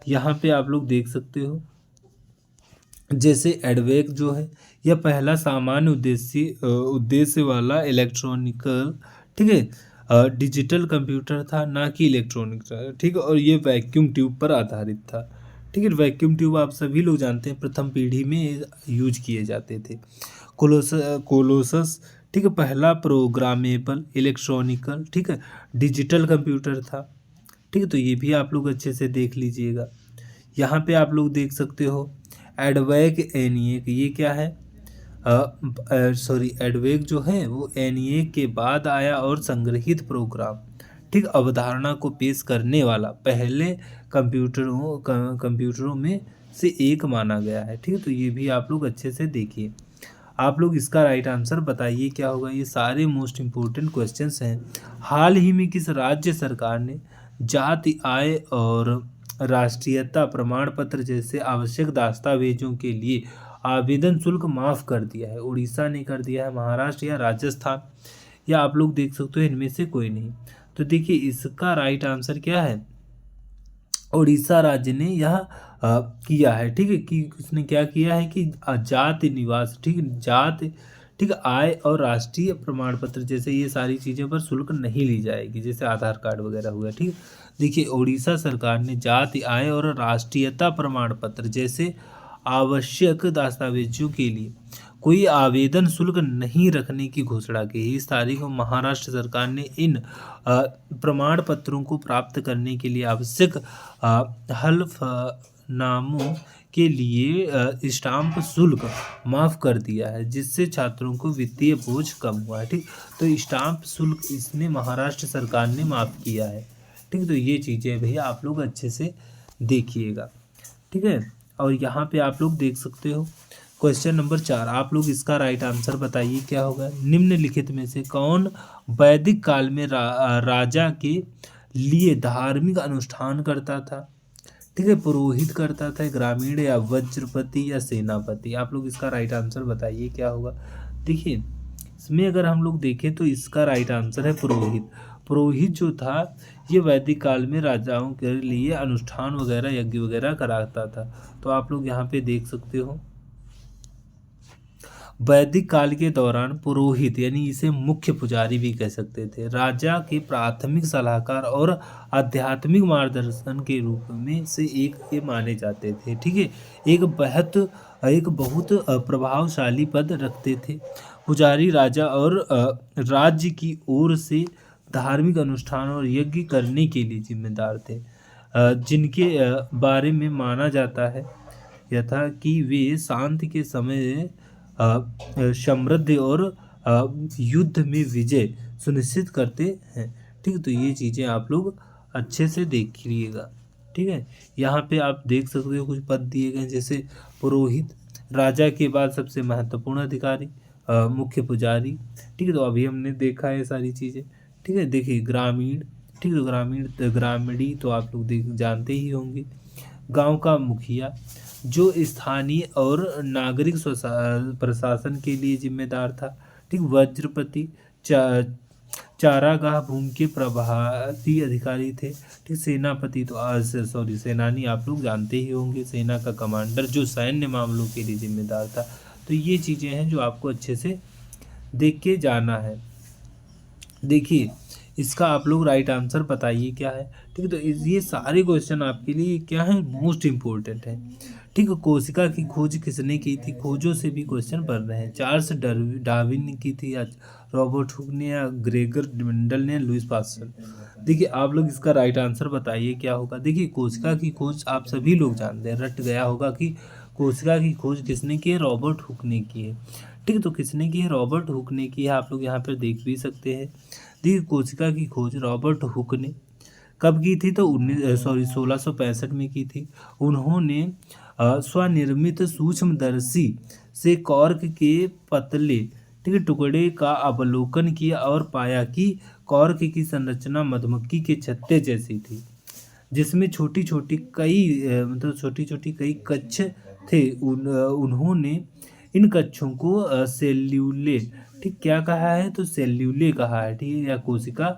यहाँ पे आप लोग देख सकते हो जैसे एडवेक जो है यह पहला सामान्य उद्देश्य वाला इलेक्ट्रॉनिकल, ठीक है, डिजिटल कंप्यूटर था, ना कि इलेक्ट्रॉनिक था। ठीक है, और ये वैक्यूम ट्यूब पर आधारित था। ठीक है, वैक्यूम ट्यूब आप सभी लोग जानते हैं प्रथम पीढ़ी में यूज किए जाते थे। कोलोसस, ठीक है, पहला प्रोग्रामेबल इलेक्ट्रॉनिकल, ठीक है, डिजिटल कंप्यूटर था। ठीक है, तो ये भी आप लोग अच्छे से देख लीजिएगा। यहाँ पे आप लोग देख सकते हो एडवेक एनिएक, ये क्या है, एडवेक जो है वो एनिएक के बाद आया और संग्रहित प्रोग्राम, ठीक, अवधारणा को पेश करने वाला पहले कंप्यूटरों में से एक माना गया है। ठीक है, तो ये भी आप लोग अच्छे से देखिए। आप लोग इसका राइट आंसर बताइए क्या होगा। ये सारे मोस्ट इम्पोर्टेंट क्वेश्चंस हैं। हाल ही में किस राज्य सरकार ने जाति, आय और राष्ट्रीयता प्रमाण पत्र जैसे आवश्यक दस्तावेजों के लिए आवेदन शुल्क माफ कर दिया है? उड़ीसा ने कर दिया है, महाराष्ट्र या राजस्थान, या आप लोग देख सकते हो इनमें से कोई नहीं। तो देखिए इसका राइट आंसर क्या है, उड़ीसा राज्य ने यह किया है। ठीक है, कि उसने क्या किया है कि जाति, निवास, ठीक, जाति, ठीक, आय और राष्ट्रीय प्रमाण पत्र जैसे ये सारी चीज़ें पर शुल्क नहीं ली जाएगी, जैसे आधार कार्ड वगैरह हुआ। ठीक, देखिए उड़ीसा सरकार ने जाति, आय और राष्ट्रीयता प्रमाण पत्र जैसे आवश्यक दस्तावेजों के लिए कोई आवेदन शुल्क नहीं रखने की घोषणा की। इस तारीख को महाराष्ट्र सरकार ने इन प्रमाण पत्रों को प्राप्त करने के लिए आवश्यक हलफनामों के लिए स्टाम्प शुल्क माफ़ कर दिया है, जिससे छात्रों को वित्तीय बोझ कम हुआ है। ठीक, तो स्टाम्प शुल्क इसने महाराष्ट्र सरकार ने माफ़ किया है। ठीक, तो ये चीज़ें भैया आप लोग अच्छे से देखिएगा। ठीक है, और यहाँ पे आप लोग देख सकते हो क्वेश्चन नंबर 4, आप लोग इसका राइट आंसर बताइए क्या होगा। निम्नलिखित में से कौन वैदिक काल में राजा के लिए धार्मिक अनुष्ठान करता था? ठीक है, पुरोहित करता था, ग्रामीण या वज्रपति या सेनापति? आप लोग इसका राइट आंसर बताइए क्या होगा। देखिए इसमें अगर हम लोग देखें तो इसका राइट आंसर है पुरोहित। पुरोहित जो था ये वैदिक काल में राजाओं के लिए अनुष्ठान वगैरह, यज्ञ वगैरह कराता था। तो आप लोग यहाँ पे देख सकते हो वैदिक काल के दौरान पुरोहित, यानी इसे मुख्य पुजारी भी कह सकते थे, राजा के प्राथमिक सलाहकार और आध्यात्मिक मार्गदर्शन के रूप में से एक ये माने जाते थे। ठीक है, एक बहुत प्रभावशाली पद रखते थे। पुजारी राजा और राज्य की ओर से धार्मिक अनुष्ठान और यज्ञ करने के लिए जिम्मेदार थे, जिनके बारे में माना जाता है यथा कि वे शांति के समय समृद्धि और युद्ध में विजय सुनिश्चित करते हैं। ठीक है, तो ये चीज़ें आप लोग अच्छे से देखिएगा। ठीक है, यहाँ पे आप देख सकते हो कुछ पद दिए गए जैसे पुरोहित, राजा के बाद सबसे महत्वपूर्ण अधिकारी, मुख्य पुजारी। ठीक है, तो अभी हमने देखा है सारी चीज़ें। ठीक है, देखिए ग्रामीण, ठीक है, तो ग्रामीणी तो आप लोग जानते ही होंगे। गांव का मुखिया जो स्थानीय और नागरिक प्रशासन के लिए जिम्मेदार था। ठीक, वज्रपति चारागाह भूमि के प्रभारी अधिकारी थे। ठीक, सेनापति तो सेनानी आप लोग जानते ही होंगे, सेना का कमांडर जो सैन्य मामलों के लिए जिम्मेदार था। तो ये चीज़ें हैं जो आपको अच्छे से देख के जाना है। देखिए इसका आप लोग राइट आंसर बताइए क्या है। ठीक है, तो ये सारे क्वेश्चन आपके लिए क्या है, मोस्ट इम्पोर्टेंट है। ठीक है, कोशिका की खोज किसने की थी? खोजों से भी क्वेश्चन बन रहे हैं। चार्ल्स डार्विन ने की थी, या रॉबर्ट हुक ने, या ग्रेगर मेंडल ने, लुईस पास्चर? देखिए आप लोग इसका राइट आंसर बताइए क्या होगा। देखिए कोशिका की खोज आप सभी लोग जानते हैं, रट गया होगा कि कोशिका की खोज किसने की है, रॉबर्ट हुक ने की है। ठीक है, तो किसने की है, रॉबर्ट हुक ने की है। आप लोग यहाँ पर देख भी सकते हैं। देखिए कोशिका की खोज रॉबर्ट हुक ने कब की थी, तो 1665 में की थी। उन्होंने स्वनिर्मित सूक्ष्मदर्शी से कॉर्क के पतले, ठीक है, टुकड़े का अवलोकन किया और पाया कि कॉर्क की संरचना मधुमक्खी के छत्ते जैसी थी। जिसमें छोटी छोटी कई मतलब छोटी छोटी कई कच्छ थे। उन्होंने इन कच्छों को सेल्यूले, ठीक क्या कहा है, तो सेल्यूले कहा है, ठीक है, या कोशिका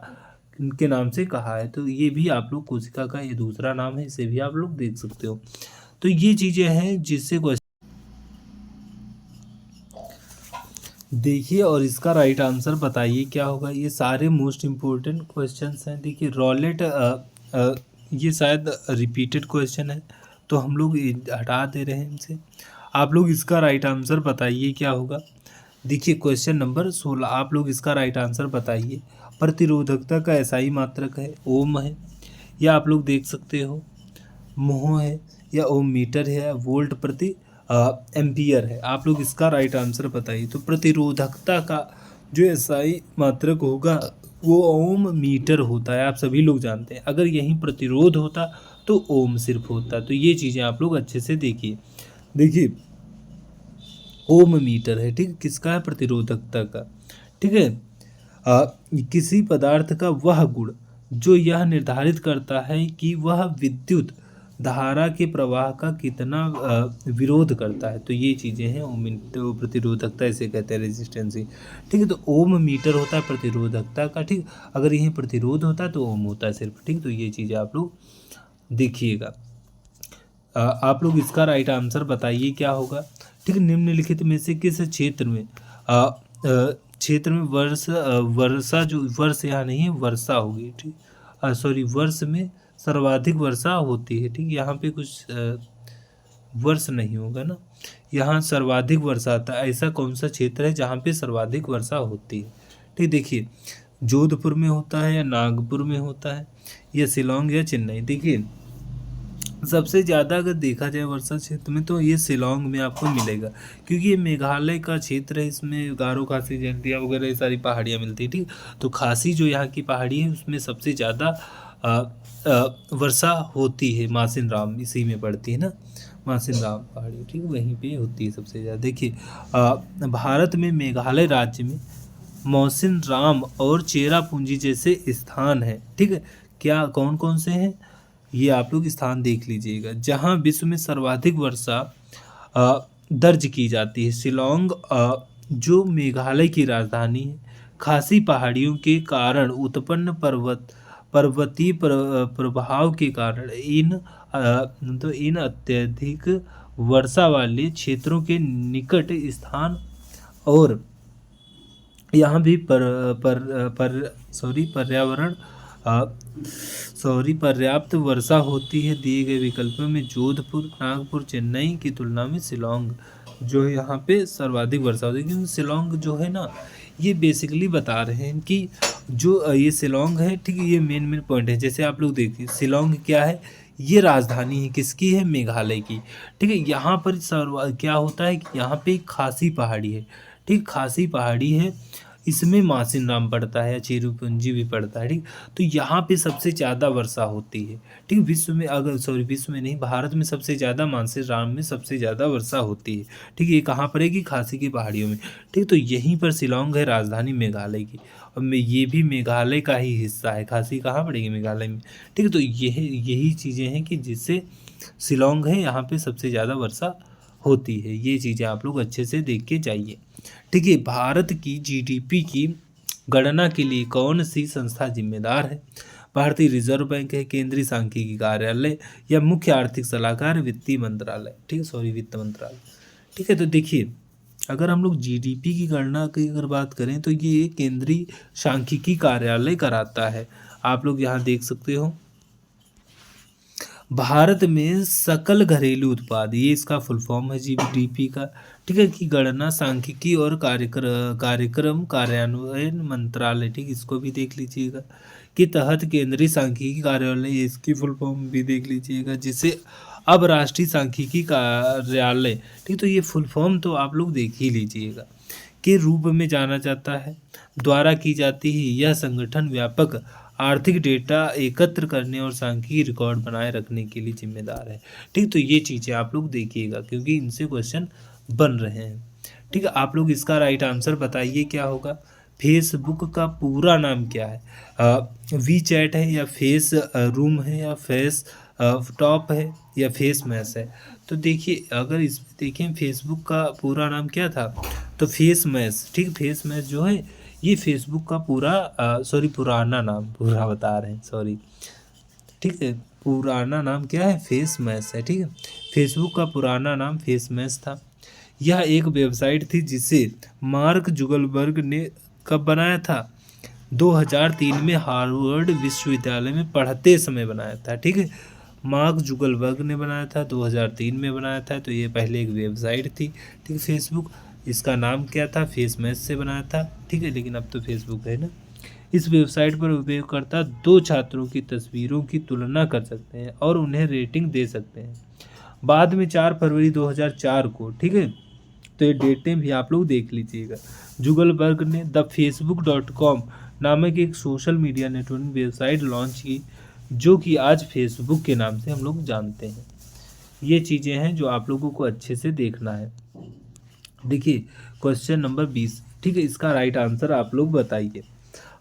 के नाम से कहा है। तो ये भी आप लोग कोशिका का ये दूसरा नाम है, इसे भी आप लोग देख सकते हो। तो ये चीजें हैं जिससे देखिए, और इसका राइट आंसर बताइए क्या होगा। ये सारे मोस्ट इम्पोर्टेंट क्वेश्चंस हैं। देखिए रॉलेट, ये शायद रिपीटेड क्वेश्चन है, तो हम लोग हटा दे रहे हैं इनसे। आप लोग इसका राइट आंसर बताइए क्या होगा। देखिए क्वेश्चन नंबर 16, आप लोग इसका राइट आंसर बताइए। प्रतिरोधकता का एसआई मात्रक है, ओम है, या आप लोग देख सकते हो मोह है, या ओम मीटर है, या वोल्ट प्रति एम्पियर है। आप लोग इसका राइट आंसर बताइए। तो प्रतिरोधकता का जो एसआई मात्रक होगा वो ओम मीटर होता है, आप सभी लोग जानते हैं। अगर यहीं प्रतिरोध होता तो ओम सिर्फ होता। तो ये चीज़ें आप लोग अच्छे से देखिए। देखिए ओम मीटर है, ठीक, किसका है, प्रतिरोधकता का, ठीक है। किसी पदार्थ का वह गुण जो यह निर्धारित करता है कि वह विद्युत धारा के प्रवाह का कितना विरोध करता है। तो ये चीज़ें हैं ओम, तो प्रतिरोधकता इसे कहते हैं, रेजिस्टेंसी, ठीक है। तो ओम मीटर होता है प्रतिरोधकता का, ठीक। अगर यही प्रतिरोध होता है तो ओम होता है सिर्फ, ठीक। तो ये चीज़ें आप लोग देखिएगा। आप लोग इसका राइट आंसर बताइए क्या होगा, ठीक। निम्नलिखित में से किस क्षेत्र में वर्षा, जो वर्ष यहाँ नहीं है, वर्षा होगी, ठीक, सॉरी, वर्ष में सर्वाधिक वर्षा होती है, ठीक। यहाँ पे कुछ वर्ष नहीं होगा ना, यहाँ सर्वाधिक वर्षा आता है। ऐसा कौन सा क्षेत्र है जहाँ पे सर्वाधिक वर्षा होती है, ठीक। देखिए जोधपुर में होता है, या नागपुर में होता है, या शिलोंग, या चेन्नई। देखिए सबसे ज़्यादा अगर देखा जाए वर्षा क्षेत्र में तो ये शिलोंग में आपको मिलेगा, क्योंकि ये मेघालय का क्षेत्र है, इसमें गारो खासी जयंतिया वगैरह ये सारी पहाड़ियाँ मिलती है, ठीक। तो खासी जो यहाँ की पहाड़ी है उसमें सबसे ज़्यादा वर्षा होती है। मासिन राम इसी में पड़ती है ना, मासिन राम पहाड़ी, ठीक, वहीं पे होती है सबसे ज़्यादा। देखिए भारत में मेघालय राज्य में मौसिन राम और चेरापूंजी जैसे स्थान है, ठीक है। क्या कौन कौन से हैं, ये आप लोग स्थान देख लीजिएगा जहाँ विश्व में सर्वाधिक वर्षा दर्ज की जाती है। शिलोंग जो मेघालय की राजधानी है, खासी पहाड़ियों के कारण उत्पन्न पर्वतीय प्रभाव के कारण इन अत्यधिक वर्षा वाले क्षेत्रों के निकट स्थान और यहाँ भी पर्याप्त वर्षा होती है। दिए गए विकल्पों में जोधपुर, नागपुर, चेन्नई की तुलना में शिलोंग जो है यहाँ पे सर्वाधिक वर्षा होती है। क्योंकि शिलोंग जो है ना, ये बेसिकली बता रहे हैं कि जो ये शिलोंग है, ठीक है, ये मेन पॉइंट है। जैसे आप लोग देखिए शिलोंग क्या है, ये राजधानी है, किसकी है, मेघालय की, ठीक है। यहाँ पर क्या होता है कि यहाँ पे एक खासी पहाड़ी है, ठीक, खासी पहाड़ी है, इसमें मासिन राम पड़ता है, चेरापूंजी भी पड़ता है, ठीक। तो यहाँ पे सबसे ज़्यादा वर्षा होती है, ठीक। विश्व में, अगर सॉरी विश्व में नहीं, भारत में सबसे ज़्यादा मासिन राम में सबसे ज़्यादा वर्षा होती है, ठीक। ये कहाँ पर है कि खासी की पहाड़ियों में, ठीक। तो यहीं पर शिलोंग है, राजधानी मेघालय की, और ये भी मेघालय का ही हिस्सा है। खासी कहाँ पड़ेगी, मेघालय में, ठीक। तो यही चीज़ें हैं कि जिससे शिलोंग है, यहाँ पे सबसे ज़्यादा वर्षा होती है। ये चीज़ें आप लोग अच्छे से देख के जाइए, ठीक है। भारत की जीडीपी की गणना के लिए कौन सी संस्था जिम्मेदार है। भारतीय रिजर्व बैंक है, केंद्रीय सांख्यिकी कार्यालय, या मुख्य आर्थिक सलाहकार, वित्तीय मंत्रालय, ठीक है, सॉरी वित्त मंत्रालय, ठीक है। तो देखिए अगर हम लोग जीडीपी की गणना की अगर बात करें तो ये केंद्रीय सांख्यिकी कार्यालय कराता है। आप लोग यहाँ देख सकते हो भारत में सकल घरेलू उत्पाद, ये इसका फुल फॉर्म है जीडीपी का, ठीक है, की गणना सांख्यिकी और कार्यक्रम कार्यान्वयन मंत्रालय, ठीक, इसको भी देख लीजिएगा, के तहत केंद्रीय सांख्यिकी कार्यालय, इसकी फुल फॉर्म भी देख लीजिएगा, जिसे अब राष्ट्रीय सांख्यिकी कार्यालय, ठीक। तो ये फुल फॉर्म तो आप लोग देख ही लीजिएगा, के रूप में जाना जाता है, द्वारा की जाती है। यह संगठन व्यापक आर्थिक डेटा एकत्र करने और सांख्यिकी रिकॉर्ड बनाए रखने के लिए जिम्मेदार है, ठीक। तो ये चीज़ें आप लोग देखिएगा क्योंकि इनसे क्वेश्चन बन रहे हैं, ठीक है। आप लोग इसका राइट आंसर बताइए क्या होगा। फेसबुक का पूरा नाम क्या है? वी चैट है या फेस रूम है या फेस टॉप है या फेस मैस है? तो देखिए अगर इसमें देखें फेसबुक का पूरा नाम क्या था, तो फेस मैस। ठीक, फेस मैस जो है ये फेसबुक का पूरा सॉरी पुराना नाम, पूरा बता रहे हैं सॉरी, ठीक है, पुराना नाम क्या है? फेस मैस है। ठीक है, फेसबुक का पुराना नाम फेस मैस था। यह एक वेबसाइट थी जिसे मार्क जुगलबर्ग ने कब बनाया था? 2003 में हार्वर्ड विश्वविद्यालय में पढ़ते समय बनाया था। ठीक है, मार्क जुगलबर्ग ने बनाया था, 2003 में बनाया था। तो ये पहले एक वेबसाइट थी। ठीक है, फेसबुक, इसका नाम क्या था? फेस मैस से बनाया था। ठीक है, लेकिन अब तो फेसबुक है ना। इस वेबसाइट पर उपयोगकर्ता दो छात्रों की तस्वीरों की तुलना कर सकते हैं और उन्हें रेटिंग दे सकते हैं। बाद में 4 फरवरी 2004 को, ठीक है, तो ये डेटें भी आप लोग देख लीजिएगा, जुगलबर्ग ने thefacebook.com नामक एक social media networking website launch की, जो कि आज फेसबुक के नाम से हम लोग जानते हैं। ये चीज़ें हैं जो आप लोगों को अच्छे से देखना है। देखिए क्वेश्चन नंबर 20, ठीक है, इसका राइट आंसर आप लोग बताइए।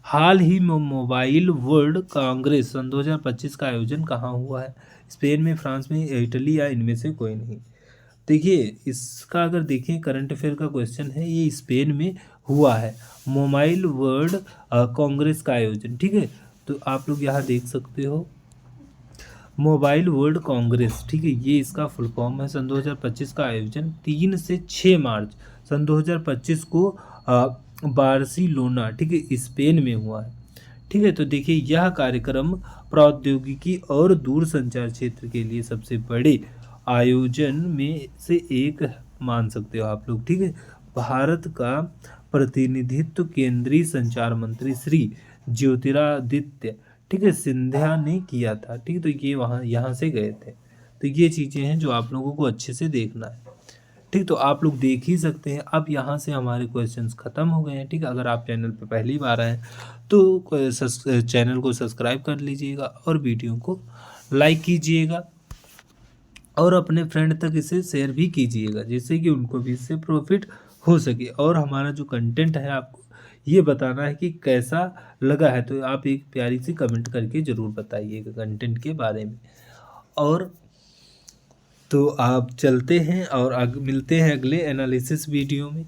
हाल ही में मोबाइल वर्ल्ड कांग्रेस सन 2025 का आयोजन कहाँ हुआ है? स्पेन में, फ्रांस में, इटली या इनमें से कोई नहीं? देखिए इसका अगर देखें करंट अफेयर का क्वेश्चन है, ये स्पेन में हुआ है मोबाइल वर्ल्ड कांग्रेस का आयोजन। ठीक है, तो आप लोग यहाँ देख सकते हो मोबाइल वर्ल्ड कांग्रेस। ठीक है, ये इसका फुल फॉर्म है। सन 2025 का आयोजन 3 से 6 मार्च सन 2025 को बार्सिलोना, ठीक है, स्पेन में हुआ है। ठीक है, तो देखिए यह कार्यक्रम प्रौद्योगिकी और दूरसंचार क्षेत्र के लिए सबसे बड़े आयोजन में से एक मान सकते हो आप लोग। ठीक है, भारत का प्रतिनिधित्व केंद्रीय संचार मंत्री श्री ज्योतिरादित्य, ठीक है, सिंधिया ने किया था। ठीक है, तो ये वहाँ यहाँ से गए थे। तो ये चीज़ें हैं जो आप लोगों को अच्छे से देखना है। ठीक, तो आप लोग देख ही सकते हैं। अब यहाँ से हमारे क्वेश्चंस ख़त्म हो गए हैं। ठीक है, अगर आप चैनल पर पहली बार आए तो चैनल को सब्सक्राइब कर लीजिएगा और वीडियो को लाइक कीजिएगा और अपने फ्रेंड तक इसे शेयर भी कीजिएगा, जिससे कि उनको भी इससे प्रॉफिट हो सके। और हमारा जो कंटेंट है आपको ये बताना है कि कैसा लगा है, तो आप एक प्यारी सी कमेंट करके ज़रूर बताइएगा कंटेंट के बारे में। और तो आप चलते हैं और मिलते हैं अगले एनालिसिस वीडियो में।